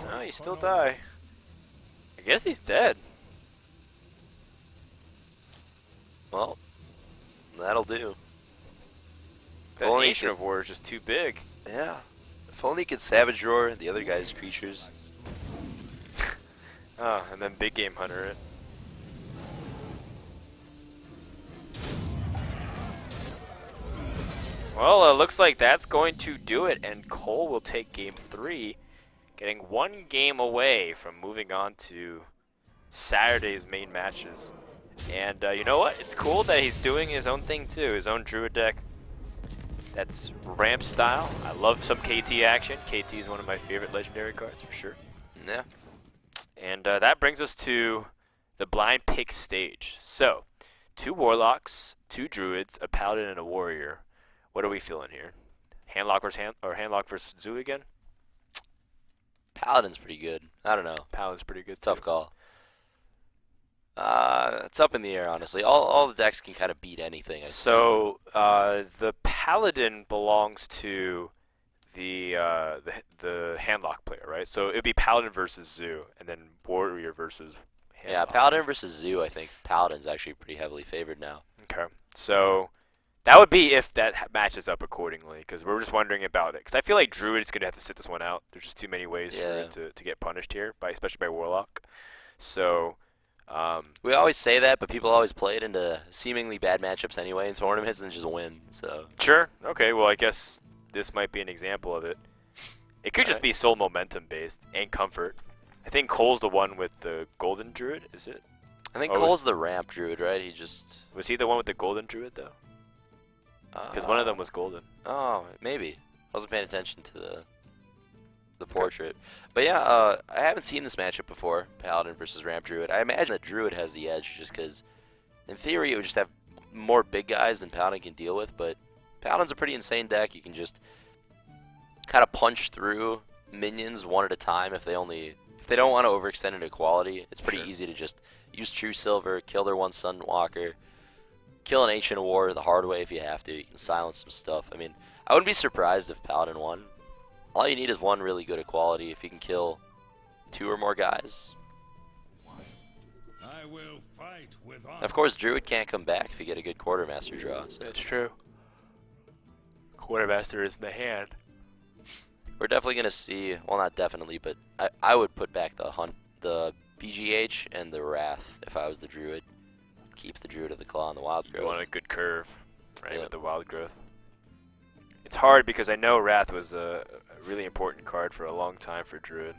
No, you still die. I guess he's dead. Well, that'll do. That Only Ancient could- of War is just too big. Yeah. If only he could Savage Roar the other guy's creatures. Oh, and then Big Game Hunter it. Well, it looks like that's going to do it, and Cole will take game 3, getting 1 game away from moving on to Saturday's main matches. And you know what? It's cool that he's doing his own thing too, his own Druid deck. That's ramp style. I love some KT action. KT is one of my favorite legendary cards for sure. Yeah. And that brings us to the blind pick stage. So, 2 Warlocks, 2 Druids, a Paladin, and a Warrior. What are we feeling here? Handlock versus Zoo again? Paladin's pretty good. I don't know. Paladin's pretty good. It's a tough too. call. It's up in the air, honestly. All the decks can kind of beat anything. So the Paladin belongs to the Handlock player, right? So it'd be Paladin versus Zoo, and then Warrior versus Yeah, Paladin versus Zoo, I think Paladin's actually pretty heavily favored now. Okay, so that would be if that matches up accordingly, because we're just wondering about it. Because I feel like Druid is going to have to sit this one out. There's just too many ways for it to get punished here, especially by Warlock. So we always say that, but people always play it into seemingly bad matchups anyway in tournaments and just win. So sure, okay. Well, I guess this might be an example of it. It could just be soul momentum based and comfort. I think Cole's the one with the golden druid. Is it? I think Cole's the ramp druid, right? Was he the one with the golden druid though? Because one of them was golden. Oh, maybe. I wasn't paying attention to the portrait. But yeah, I haven't seen this matchup before, Paladin versus Ramp Druid. I imagine that Druid has the edge just because, in theory, it would just have more big guys than Paladin can deal with, but Paladin's a pretty insane deck. You can just kind of punch through minions one at a time if they don't want to overextend into quality. It's pretty easy to just use True Silver, kill their one Sunwalker, kill an Ancient War the hard way if you have to. You can silence some stuff. I mean, I wouldn't be surprised if Paladin won. All you need is one really good equality. If you can kill 2 or more guys. I will fight with honor. Of course, Druid can't come back if you get a good Quartermaster draw. So that's true. Quartermaster is in the hand. We're definitely going to see, well, not definitely, but I would put back the BGH and the Wrath if I was the Druid. Keep the Druid of the Claw and the Wild Growth. You want a good curve, right, with the Wild Growth. It's hard because I know Wrath was a really important card for a long time for Druid.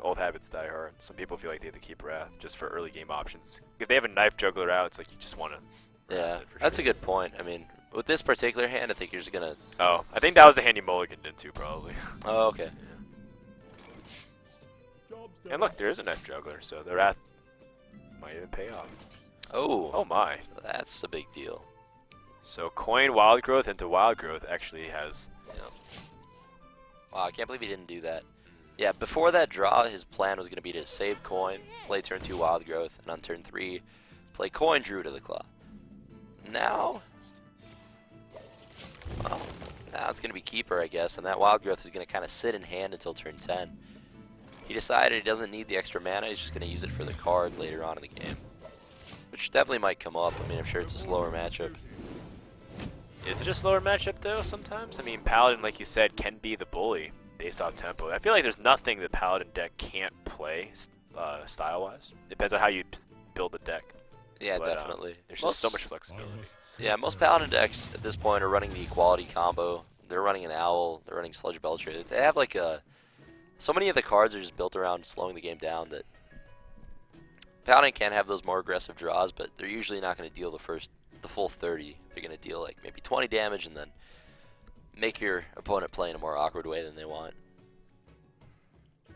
Old habits die hard. Some people feel like they have to keep Wrath just for early game options. If they have a Knife Juggler out, it's like you just want to. Yeah, that's a good point. I mean, with this particular hand, I think you're just gonna. Oh, I think that was the hand you mulliganed into probably. Oh, okay. And look, there is a Knife Juggler, so the Wrath might even pay off. Oh my. That's a big deal. So coin Wild Growth into Wild Growth actually has. Wow, I can't believe he didn't do that. Yeah, before that draw, his plan was going to be to save coin, play turn 2 Wild Growth, and on turn 3, play coin Druid of the Claw. Now, well, now it's going to be Keeper, I guess, and that Wild Growth is going to kind of sit in hand until turn 10. He decided he doesn't need the extra mana, he's just going to use it for the card later on in the game. Which definitely might come up. I mean, I'm sure it's a slower matchup. Is it a slower matchup, though, sometimes? I mean, Paladin, like you said, can be the bully based off tempo. I feel like there's nothing the Paladin deck can't play style-wise. Depends on how you build the deck. Yeah, but, definitely. There's just so much flexibility. Yeah, most Paladin decks at this point are running the equality combo. They're running an Owl. They're running Sludge Belcher. They have like so many of the cards are just built around slowing the game down that Paladin can have those more aggressive draws, but they're usually not going to deal the full 30. They're going to deal like maybe 20 damage and then make your opponent play in a more awkward way than they want.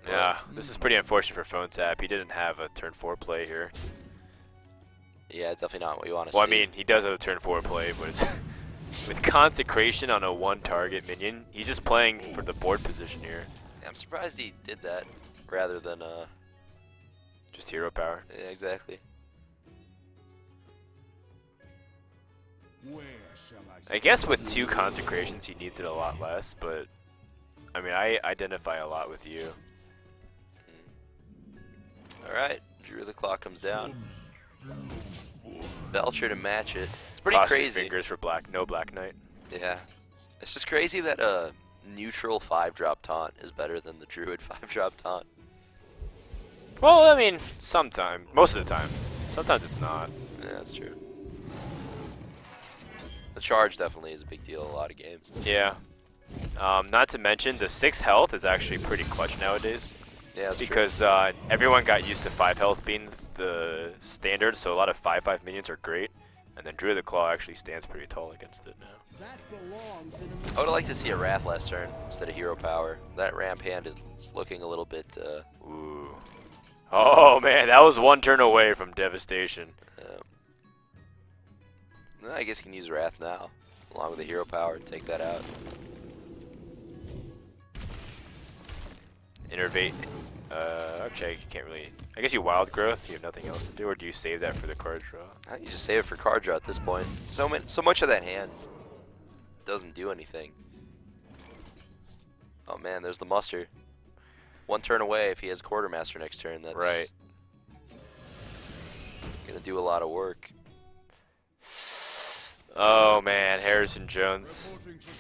Yeah, this is pretty unfortunate for PhoneTap. He didn't have a turn 4 play here. Yeah, it's definitely not what you want to see. Well, I mean, he does have a turn 4 play, but it's with Consecration on a 1-target minion, he's just playing for the board position here. Yeah, I'm surprised he did that rather than just hero power. Yeah, exactly. I guess with 2 Consecrations he needs it a lot less, but I mean, I identify a lot with you. Alright, Drew of the Claw comes down. Belcher to match it. It's pretty Cross crazy. Your fingers for no Black Knight. Yeah. It's just crazy that a neutral 5-drop taunt is better than the Druid 5-drop taunt. Well, I mean, sometimes. Most of the time. Sometimes it's not. Yeah, that's true. The charge definitely is a big deal in a lot of games. Yeah. Not to mention, the 6 health is actually pretty clutch nowadays. Yeah, that's because true. Everyone got used to 5 health being the standard, so a lot of 5/5 minions are great. And then Druid of the Claw actually stands pretty tall against it now. I would like to see a Wrath last turn instead of hero power. That ramp hand is looking a little bit... Ooh. Oh man, that was 1 turn away from devastation. I guess you can use Wrath now, along with the hero power, to take that out. Innervate. Okay, you can't really... I guess you Wild Growth, you have nothing else to do, or do you save that for the card draw? You just save it for card draw at this point. So much of that hand doesn't do anything. Oh man, there's the muster. 1 turn away if he has Quartermaster next turn. That's right. gonna do a lot of work. Oh man, Harrison Jones.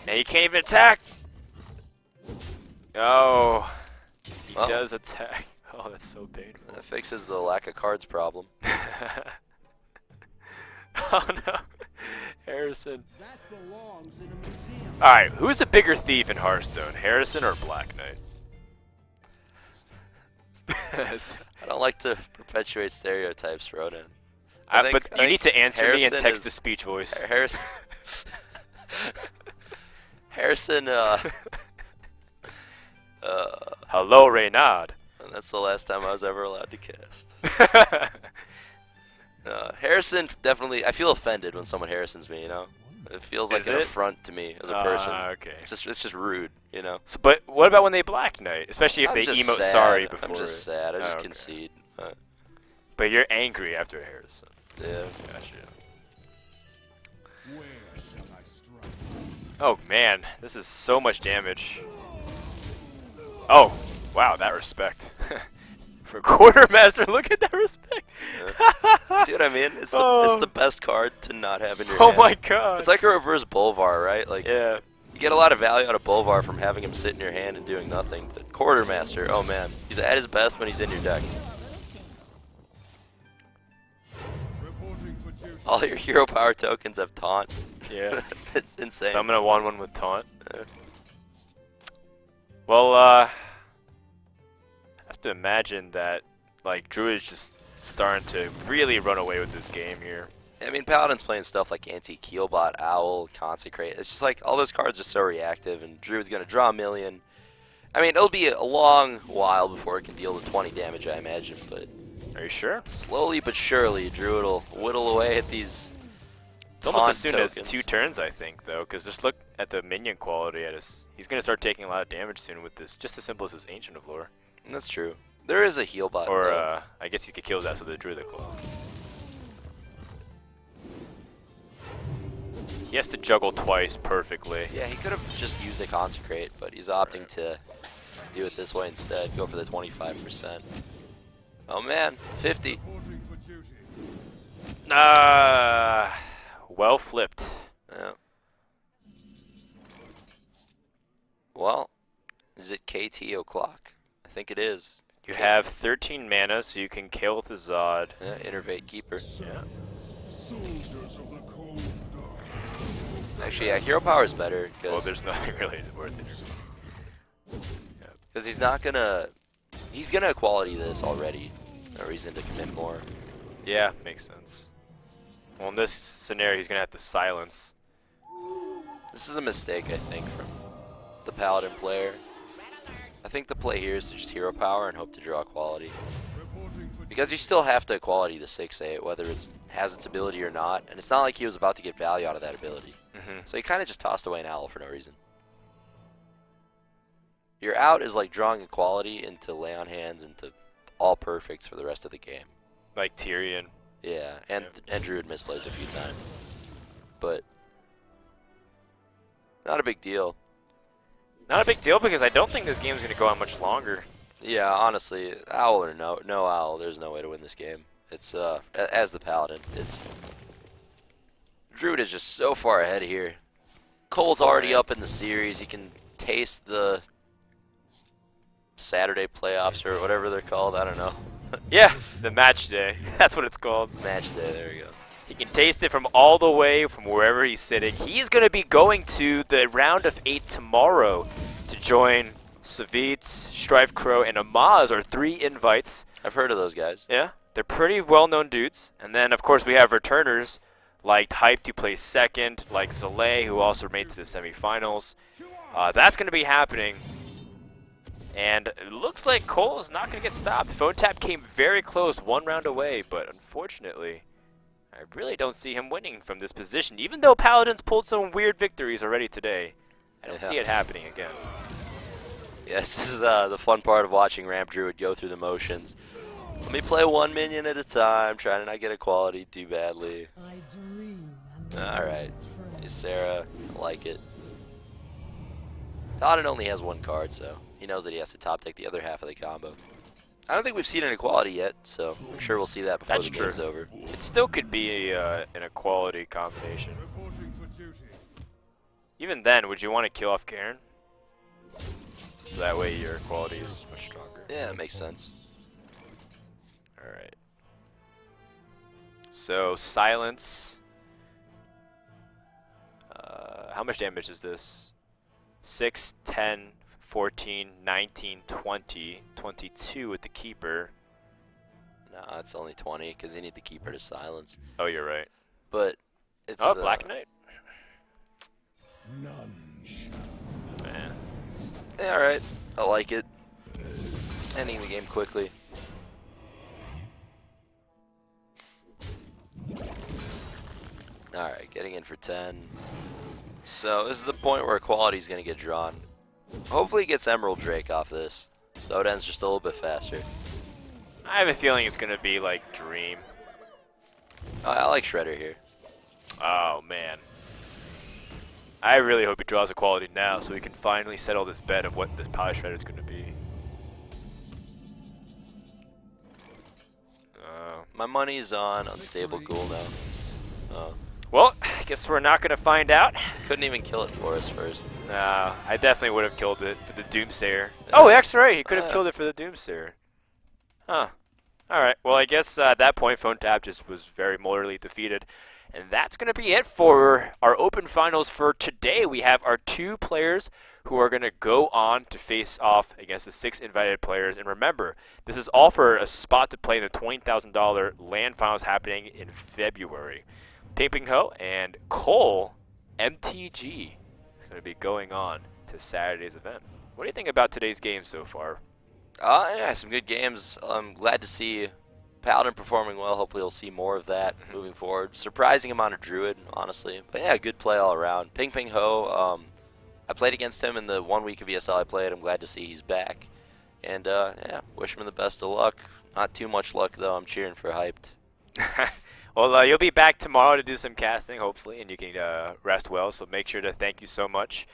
And he can't even attack! Oh, he does attack. Oh, that's so painful. That fixes the lack of cards problem. Oh no, Harrison. Alright, who's a bigger thief in Hearthstone, Harrison or Black Knight? I don't like to perpetuate stereotypes, Ronan. But you need to answer me in Harrison text-to-speech voice. Harrison. Harrison. Hello, Reynard. And that's the last time I was ever allowed to cast. Harrison definitely. I feel offended when someone Harrisons me. You know, it feels like an affront to me as a person. Okay. It's just rude. You know. So, but what about when they Black Knight? Especially if I'm they just emote sad. sorry before. I'm just sad. I just okay. concede. But you're angry after Harrison. Yeah. Gotcha. Oh man, this is so much damage. Oh, wow, that respect. For Quartermaster, look at that respect. Yeah. See what I mean? It's the best card to not have in your hand. Oh my god. It's like a reverse Bolvar, right? Like, yeah. You get a lot of value out of Bolvar from having him sit in your hand and doing nothing. But Quartermaster, oh man, he's at his best when he's in your deck. All your hero power tokens have taunt. Yeah. It's insane. Summon a 1/1 with taunt. Yeah. Well, I have to imagine that, like, Druid is just starting to really run away with this game here. I mean, Paladin's playing stuff like Anti-Keelbot, Owl, Consecrate. It's just like all those cards are so reactive, and Druid's going to draw a million. I mean, it'll be a long while before it can deal the 20 damage, I imagine, but... Are you sure? Slowly but surely, Druid will whittle away at these It's almost as soon tokens. as 2 turns, I think, though, because just look at the minion quality. He's going to start taking a lot of damage soon with this, just as simple as his Ancient of Lore. That's true. There is a heal bot. Or, though. I guess he could kill that with the Druidic Claw. He has to juggle twice perfectly. Yeah, he could have just used the Consecrate, but he's opting to do it this way instead. Go for the 25%. Oh man, 50. Well flipped. Yeah. Well, is it KT o'clock? I think it is. You have 13 mana, so you can kill with the Zod. Yeah, Innervate Keeper. Yeah. Actually, yeah, hero power is better. Well, there's nothing really worth it. Because he's not gonna... He's gonna equality this already. No reason to commit more. Yeah, makes sense. Well, in this scenario, he's gonna have to silence. This is a mistake, I think, from the Paladin player. I think the play here is to just hero power and hope to draw quality. Because you still have to equality the 6/8, whether it has its ability or not. And it's not like he was about to get value out of that ability. So he kind of just tossed away an owl for no reason. Your out is like drawing equality into lay on hands into all perfects for the rest of the game. Like Tyrion. Yeah, and Druid misplays a few times. But not a big deal. Not a big deal because I don't think this game is going to go on much longer. Yeah, honestly, owl or no owl, there's no way to win this game. It's as the Paladin, it's Druid is just so far ahead here. Cole's already up in the series. He can taste the Saturday playoffs or whatever they're called. I don't know. Yeah, the match day. That's what it's called. Match day. There we go. He can taste it from all the way from wherever he's sitting. He's going to be going to the round of 8 tomorrow to join Savitz, Strife Crow, and Amaz are 3 invites. I've heard of those guys. Yeah, they're pretty well-known dudes. And then, of course, we have returners like Hype, who plays second, like Zalay, who also made to the semifinals. That's going to be happening. And it looks like Cole is not going to get stopped. PhoneTap came very close, 1 round away, but unfortunately, I really don't see him winning from this position. Even though Paladins pulled some weird victories already today, I don't see it happening again. Yes, this is the fun part of watching Ramp Druid go through the motions. Let me play 1 minion at a time, trying to not get equality too badly. Alright, Sarah, I like it. Paladin only has 1 card, so he knows that he has to top deck the other half of the combo. I don't think we've seen an equality yet, so I'm sure we'll see that before That's the game's true. over. It still could be an equality combination. Reporting for duty. Even then, would you want to kill off Garen? So that way your quality is much stronger. Yeah, it makes sense. Alright. So, silence. How much damage is this? 6, 10, 14, 19, 20, 22 with the keeper. No, it's only 20 because you need the keeper to silence. Oh, you're right. But it's Oh, Black Knight. None shall. Man. Yeah, all right. I like it. Ending the game quickly. All right, getting in for 10. So this is the point where equality is going to get drawn. Hopefully he gets Emerald Drake off this, so it ends just a little bit faster. I have a feeling it's going to be like Dream. Oh, I like Shredder here. Oh, man. I really hope he draws equality now so we can finally settle this bet of what this Power Shredder is going to be. My money's on Unstable Ghoul now. Oh. Well, I guess we're not going to find out. Couldn't even kill it for us first. Nah, I definitely would have killed it for the Doomsayer. Oh, that's right. He could have Yeah. killed it for the Doomsayer. Huh. Alright, well, I guess at that point, PhoneTap just was very morally defeated. And that's going to be it for our open finals for today. We have our 2 players who are going to go on to face off against the 6 invited players. And remember, this is all for a spot to play in the $20,000 LAN finals happening in February. Ping Ping Ho and ColeMTG is going to be going on to Saturday's event. What do you think about today's game so far? Yeah, some good games. I'm glad to see Paladin performing well. Hopefully we'll see more of that moving forward. Surprising amount of Druid, honestly. But yeah, good play all around. Ping Ping Ho, I played against him in the 1 week of ESL I played. I'm glad to see he's back. And yeah, wish him the best of luck. Not too much luck though. I'm cheering for Hyped. Well, you'll be back tomorrow to do some casting, hopefully, and you can rest well. So make sure to thank you so much.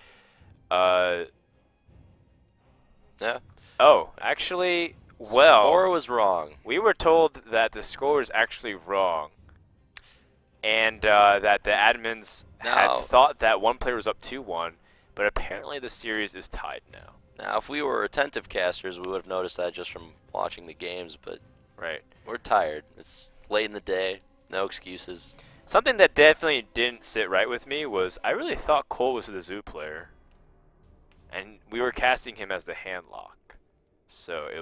Yeah. Oh, actually, well, Score was wrong. we were told that the score is actually wrong, and that the admins had No. thought that one player was up 2-1, but apparently the series is tied now. Now, if we were attentive casters, we would have noticed that just from watching the games, but Right. we're tired. It's late in the day. No excuses. Something that definitely didn't sit right with me was I really thought Cole was the Zoo player, and we were casting him as the handlock. So it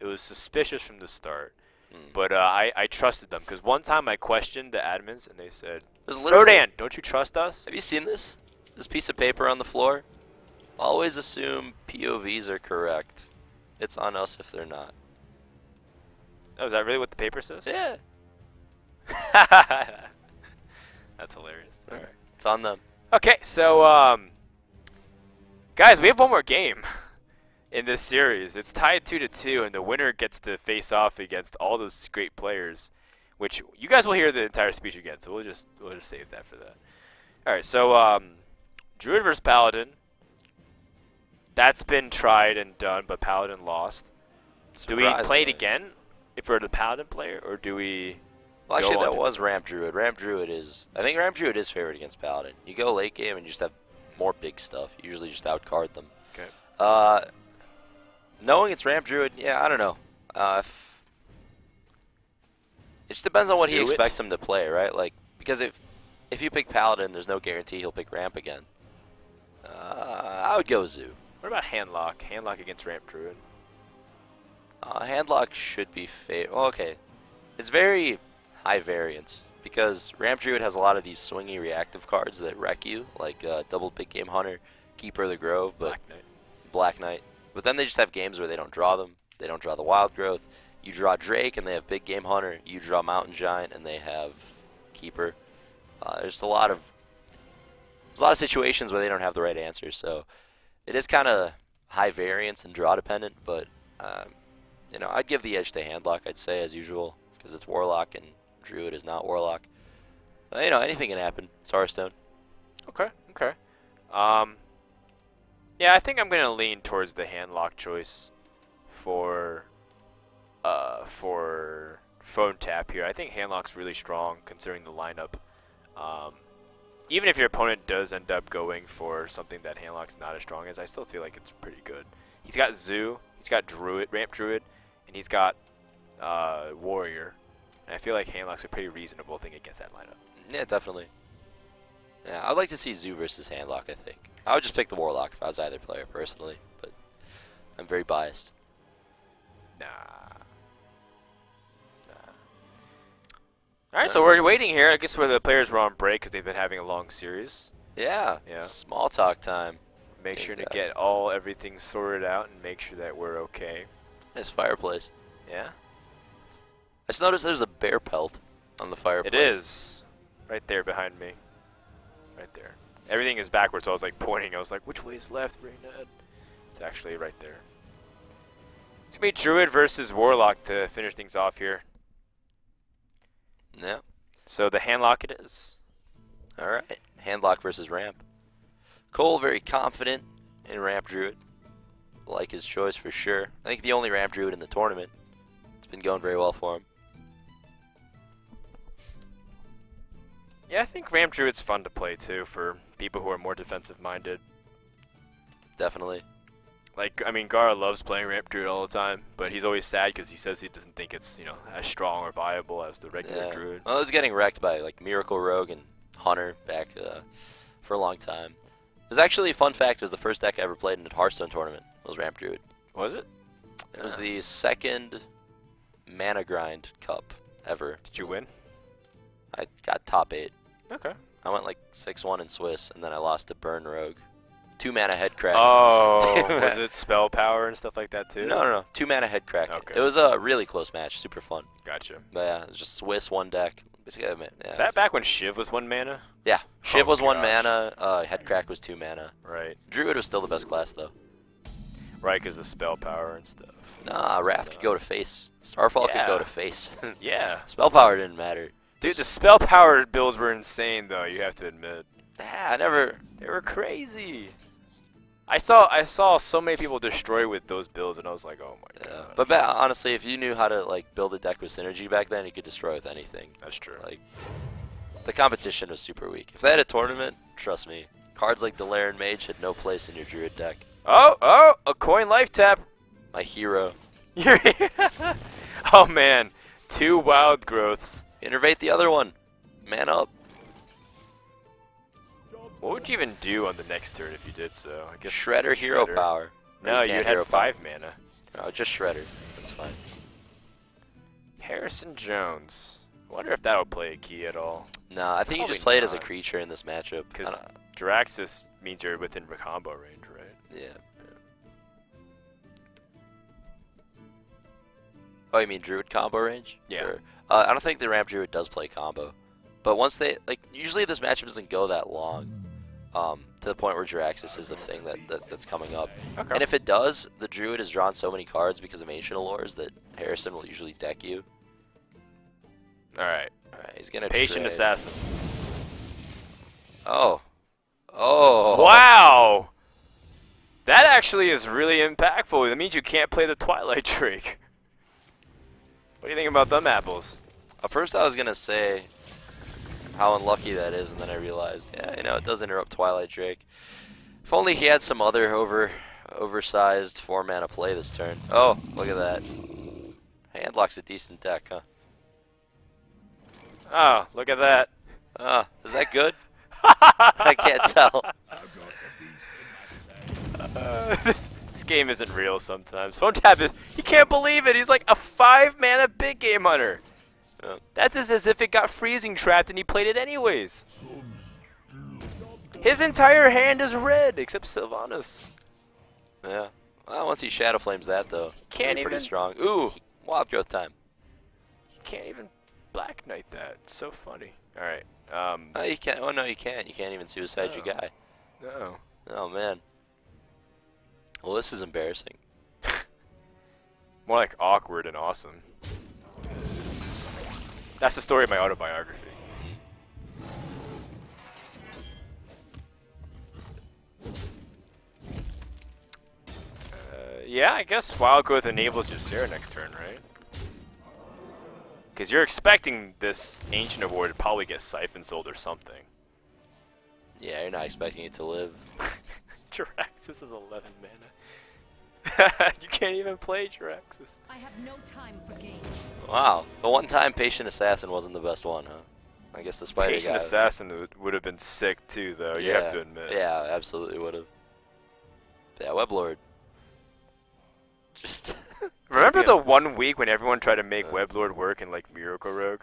was suspicious from the start, but I trusted them because one time I questioned the admins and they said, There's literally- "Frodan, don't you trust us?" Have you seen this? This piece of paper on the floor? Always assume POVs are correct. It's on us if they're not. Oh, is that really what the paper says? Yeah. That's hilarious. All right. It's on them. Okay, so guys, we have one more game in this series. It's tied 2-2, and the winner gets to face off against all those great players, which you guys will hear the entire speech again. So we'll just save that for that. All right, so Druid versus Paladin. That's been tried and done, but Paladin lost. Do we play it Surprisingly. again if we're the Paladin player, or do we? Well, actually, go on that to- was Ramp Druid. Ramp Druid is... I think Ramp Druid is favored against Paladin. You go late game and you just have more big stuff. You usually just outcard them. Okay. Knowing it's Ramp Druid, yeah, I don't know. It just depends on what he Zoo it? expects him to play, right? Like, because if you pick Paladin, there's no guarantee he'll pick Ramp again. I would go Zoo. What about Handlock? Handlock against Ramp Druid. Handlock should be well, okay. It's very high variance because Ramp Druid has a lot of these swingy reactive cards that wreck you, like Double Big Game Hunter, Keeper of the Grove, but Black Knight. But then they just have games where they don't draw them. They don't draw the Wild Growth. You draw Drake and they have Big Game Hunter. You draw Mountain Giant and they have Keeper. There's a lot of situations where they don't have the right answers. So it is kind of high variance and draw dependent, but you know, I'd give the edge to Handlock, I'd say, as usual, because it's Warlock and Druid is not Warlock. But, you know, anything can happen. It's Hearthstone. Okay. Okay. Yeah, I think I'm gonna lean towards the Handlock choice for for PhoneTap here. I think Handlock's really strong considering the lineup. Even if your opponent does end up going for something that Handlock's not as strong as, I still feel like it's pretty good. He's got Zoo, he's got Druid, Ramp Druid, and he's got Warrior. And I feel like Handlock's a pretty reasonable thing against that lineup. Yeah, definitely. Yeah, I'd like to see Zoo versus Handlock, I think. I would just pick the Warlock if I was either player, personally. But I'm very biased. Nah. Alright, so we're waiting here. I guess where the players were on break because they've been having a long series. Yeah. Yeah. Small talk time. Make sure to that. get everything sorted out and make sure that we're okay. Nice fireplace. Yeah? I just noticed there's a bear pelt on the fireplace. It is. Right there behind me. Right there. Everything is backwards, so I was like pointing. I was like, which way is left, Rayned? It's actually right there. It's going to be Druid versus Warlock to finish things off here. Yeah. So the Handlock it is. Alright. Handlock versus Ramp. Cole very confident in Ramp Druid. Like his choice for sure. I think the only Ramp Druid in the tournament. It's been going very well for him. Yeah, I think Ramp Druid's fun to play too for people who are more defensive minded. Definitely. Like, I mean, Gara loves playing Ramp Druid all the time, but he's always sad because he says he doesn't think it's, you know, as strong or viable as the regular Druid. Well, it was getting wrecked by like Miracle Rogue and Hunter back for a long time. It was actually a fun fact. It was the first deck I ever played in a Hearthstone tournament. Was Ramp Druid. Was it? It was the second Mana Grind Cup ever. Did you win? I got top 8. Okay. I went like 6-1 in Swiss, and then I lost to Burn Rogue. 2 mana head crack. Oh, was it spell power and stuff like that too? No. 2 mana head crack. Okay. It was a really close match, super fun. Gotcha. But yeah, it was just Swiss one deck. Basically, yeah, Is that back when Shiv was 1 mana? Yeah, Shiv Oh was 1 gosh. mana. Head crack was 2 mana. Right. Druid was still the best class though. Right, because of spell power and stuff. Nah, Wrath could go to face. Starfall could go Yeah. to face. Yeah. Spell power didn't matter. Dude, the spell power builds were insane though, you have to admit. Yeah, I never. They were crazy. I saw so many people destroy with those builds and I was like, oh my god. But honestly, if you knew how to like build a deck with synergy back then, you could destroy with anything. That's true. Like, the competition was super weak. If they had a tournament, trust me, cards like Delaran Mage had no place in your Druid deck. Oh, a coin life tap. My hero. Oh man, 2 wild growths. Innervate the other one. Man up. What would you even do on the next turn if you did so? I guess Shredder hero Shredder. power. No, Or you can't had hero 5 mana. power. No, just Shredder. That's fine. Harrison Jones. I wonder if that'll play a key at all. Nah, I think you Probably just play it as a not. creature in this matchup. Because Jiraxis means you're within combo range, right? Yeah. Oh, you mean Druid combo range? Yeah. Or, I don't think the Ramp Druid does play combo. But once they, like, usually this matchup doesn't go that long. To the point where Jiraxis is the thing that's coming up. Okay. And if it does, the Druid has drawn so many cards because of Ancient Allures that Harrison will usually deck you. Alright. Alright, he's gonna Patient trade. Assassin. Oh. Oh. Wow! That actually is really impactful. That means you can't play the Twilight Drake. What do you think about them apples? At first I was gonna say how unlucky that is, and then I realized, yeah, you know, it does interrupt Twilight Drake. If only he had some other oversized 4-mana play this turn. Oh, look at that. Handlock's a decent deck, huh? Oh, look at that. Ah, is that good? I can't tell. I've got the beast in my sail. This game isn't real sometimes. PhoneTap is, he can't believe it. He's like a 5 mana big game hunter. Yeah. That's as if it got freezing trapped and he played it anyways. His entire hand is red except Sylvanas. Yeah. Well, once he Shadow Flames that, though, Can't pretty even- strong. Ooh, wild growth time. You can't even Black Knight that. It's so funny. Alright. Oh, you can't. Oh no, you can't. You can't even suicide your No. guy. No. Oh man. Well, this is embarrassing. More like awkward and awesome. That's the story of my autobiography. Yeah, I guess Wild Growth enables Ysera next turn, right? Because you're expecting this Ancient Award to probably get Siphon sold or something. Yeah, you're not expecting it to live. Jiraxxus is 11 mana. You can't even play Jiraxxus. I have no time for games. Wow. The one time Patient Assassin wasn't the best one, huh? I guess the spider Patient guy. Assassin would have been sick too, though. You have to admit. Yeah, absolutely would have. Yeah, Weblord. Just. Remember the 1 week when everyone tried to make Weblord work in like Miracle Rogue?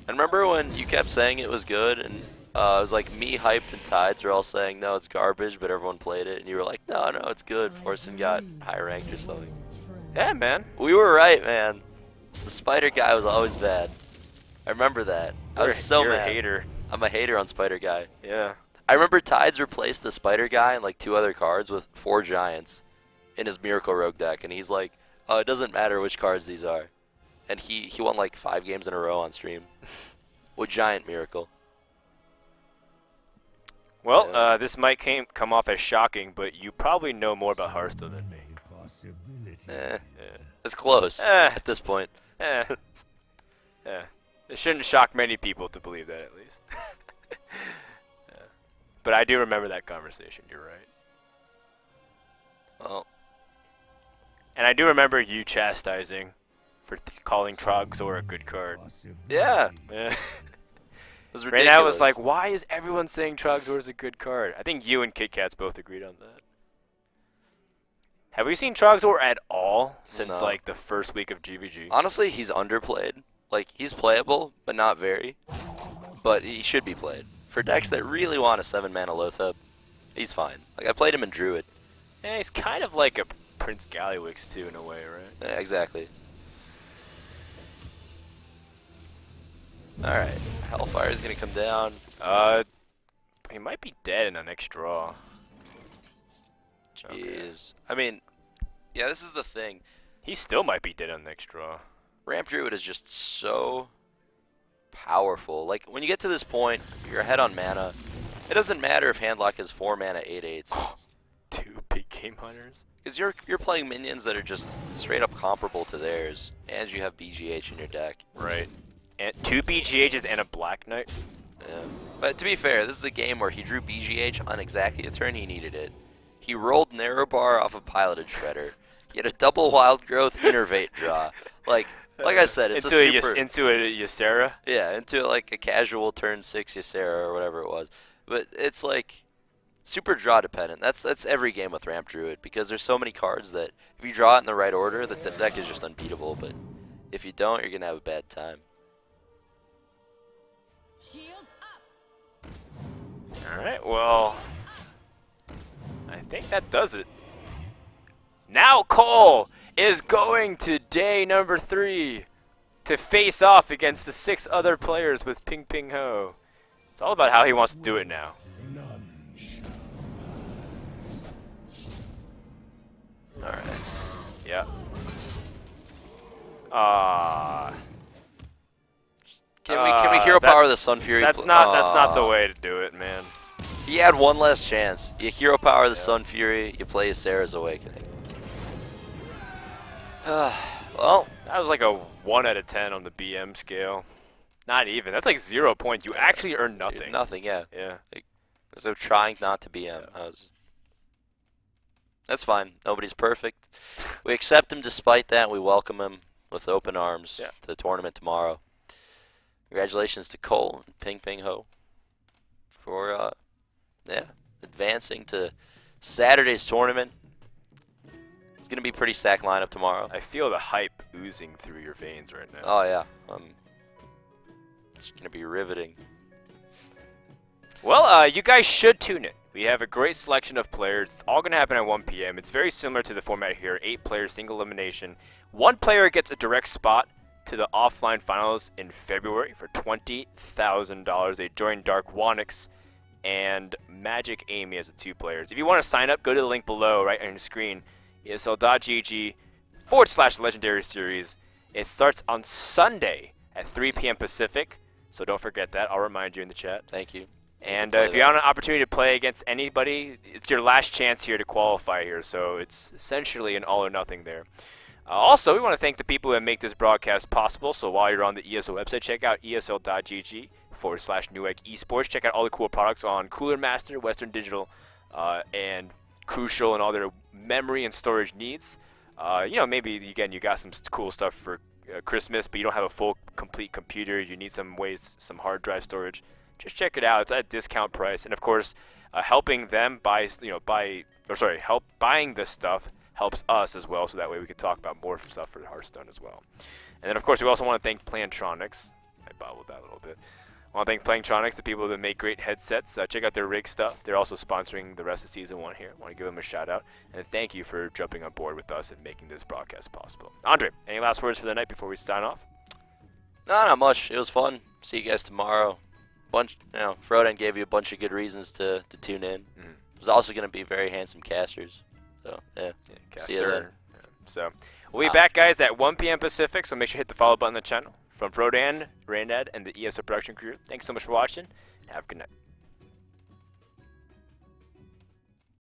And remember when you kept saying it was good, and it was like me, Hyped, and Tides were all saying no, it's garbage, but everyone played it, and you were like, no, it's good. Forsen got high ranked or something. Yeah, man. We were right, man. The spider guy was always bad. I remember that. I was so You're mad. a hater. I'm a hater on spider guy. Yeah. I remember Tides replaced the spider guy and like 2 other cards with 4 giants in his Miracle Rogue deck, and he's like, oh, it doesn't matter which cards these are. And he won like 5 games in a row on stream with Giant Miracle. Well, Yeah. this might come off as shocking, but you probably know more about Hearthstone than me. It's close at this point. Eh. Yeah. It shouldn't shock many people to believe that, at least. Yeah. But I do remember that conversation. You're right. Well, And I do remember you chastising for calling Trogzor a good card. yeah, Yeah. it was Right ridiculous. now, it's like, why is everyone saying Trogzor is a good card? I think you and Kit Kats both agreed on that. Have we seen Trogzor at all since No. like the first week of GVG? Honestly, he's underplayed. Like, he's playable, but not very. But he should be played. For decks that really want a 7-mana Lothab, he's fine. Like, I played him in Druid. Yeah, he's kind of like a Prince Gallywix too, in a way, right? Yeah, exactly. Alright, Hellfire's gonna come down. He might be dead in the next draw. Jeez. I mean, yeah, this is the thing. He still might be dead on the next draw. Ramp Druid is just so powerful. Like, when you get to this point, you're ahead on mana. It doesn't matter if Handlock has 4 mana 8/8s. 2 big game hunters. Because you're playing minions that are just straight up comparable to theirs, and you have BGH in your deck. Right. And 2 BGHs and a Black Knight. Yeah. But to be fair, this is a game where he drew BGH on exactly the turn he needed it. He rolled Narrow Bar off of Piloted Shredder. He had a double Wild Growth Innervate draw. Like I said, it's into a super... into a Ysera. Yeah, into like a casual turn 6 Ysera or whatever it was. But it's like super draw dependent. That's every game with Ramp Druid, because there's so many cards that if you draw it in the right order, the deck is just unbeatable. But if you don't, you're gonna have a bad time. Shields up. All right. Well, I think that does it. Now Cole is going to day number 3 to face off against the 6 other players with Ping Ping Ho. It's all about how he wants to do it now. All right. Yeah. Can we hero power the Sun Fury? That's not the way to do it, man. He had one less chance. You hero power the Sun Fury. You play Ysera's Awakening. Well, That was like a 1 out of 10 on the BM scale. Not even. That's like 0 points. You actually earn nothing. nothing. Yeah. Yeah. So trying not to BM. That's fine. Nobody's perfect. We accept him despite that. We welcome him with open arms to the tournament tomorrow. Congratulations to Cole and Ping Ping Ho for advancing to Saturday's tournament. It's gonna be a pretty stacked lineup tomorrow. I feel the hype oozing through your veins right now. Oh yeah, it's gonna be riveting. Well, you guys should tune in. We have a great selection of players. It's all going to happen at 1 p.m. It's very similar to the format here. 8 players, single elimination. 1 player gets a direct spot to the offline finals in February for $20,000. They join Dark Wanix and Magic Amy as the 2 players. If you want to sign up, go to the link below right on your screen. ESL.gg/Legendary Series. It starts on Sunday at 3 p.m. Pacific, so don't forget that. I'll remind you in the chat. Thank you. And if you have an opportunity to play against anybody, it's your last chance here to qualify here. So it's essentially an all or nothing there. Also, we want to thank the people that make this broadcast possible. So while you're on the ESL website, check out esl.gg/Newegg Esports. Check out all the cool products on Cooler Master, Western Digital, and Crucial, and all their memory and storage needs. You know, maybe again you got some cool stuff for Christmas, but you don't have a full complete computer. You need some hard drive storage. Just check it out. It's at a discount price, and of course, helping them buying this stuff helps us as well, so that way we can talk about more stuff for Hearthstone as well. And then of course we also want to thank Plantronics. I bobbled that a little bit. I want to thank Plantronics, the people that make great headsets. Check out their rig stuff. They're also sponsoring the rest of Season 1 here. I want to give them a shout out. And thank you for jumping on board with us and making this broadcast possible. Andre, any last words for the night before we sign off? No, not much. It was fun. See you guys tomorrow. Frodan gave you a bunch of good reasons to tune in. There's also going to be very handsome casters. So, yeah. See you then. Yeah. So, we'll be back, guys, at 1 p.m. Pacific, so make sure to hit the follow button on the channel. From Frodan, Randad, and the ESL production crew, thanks so much for watching, and have a good night.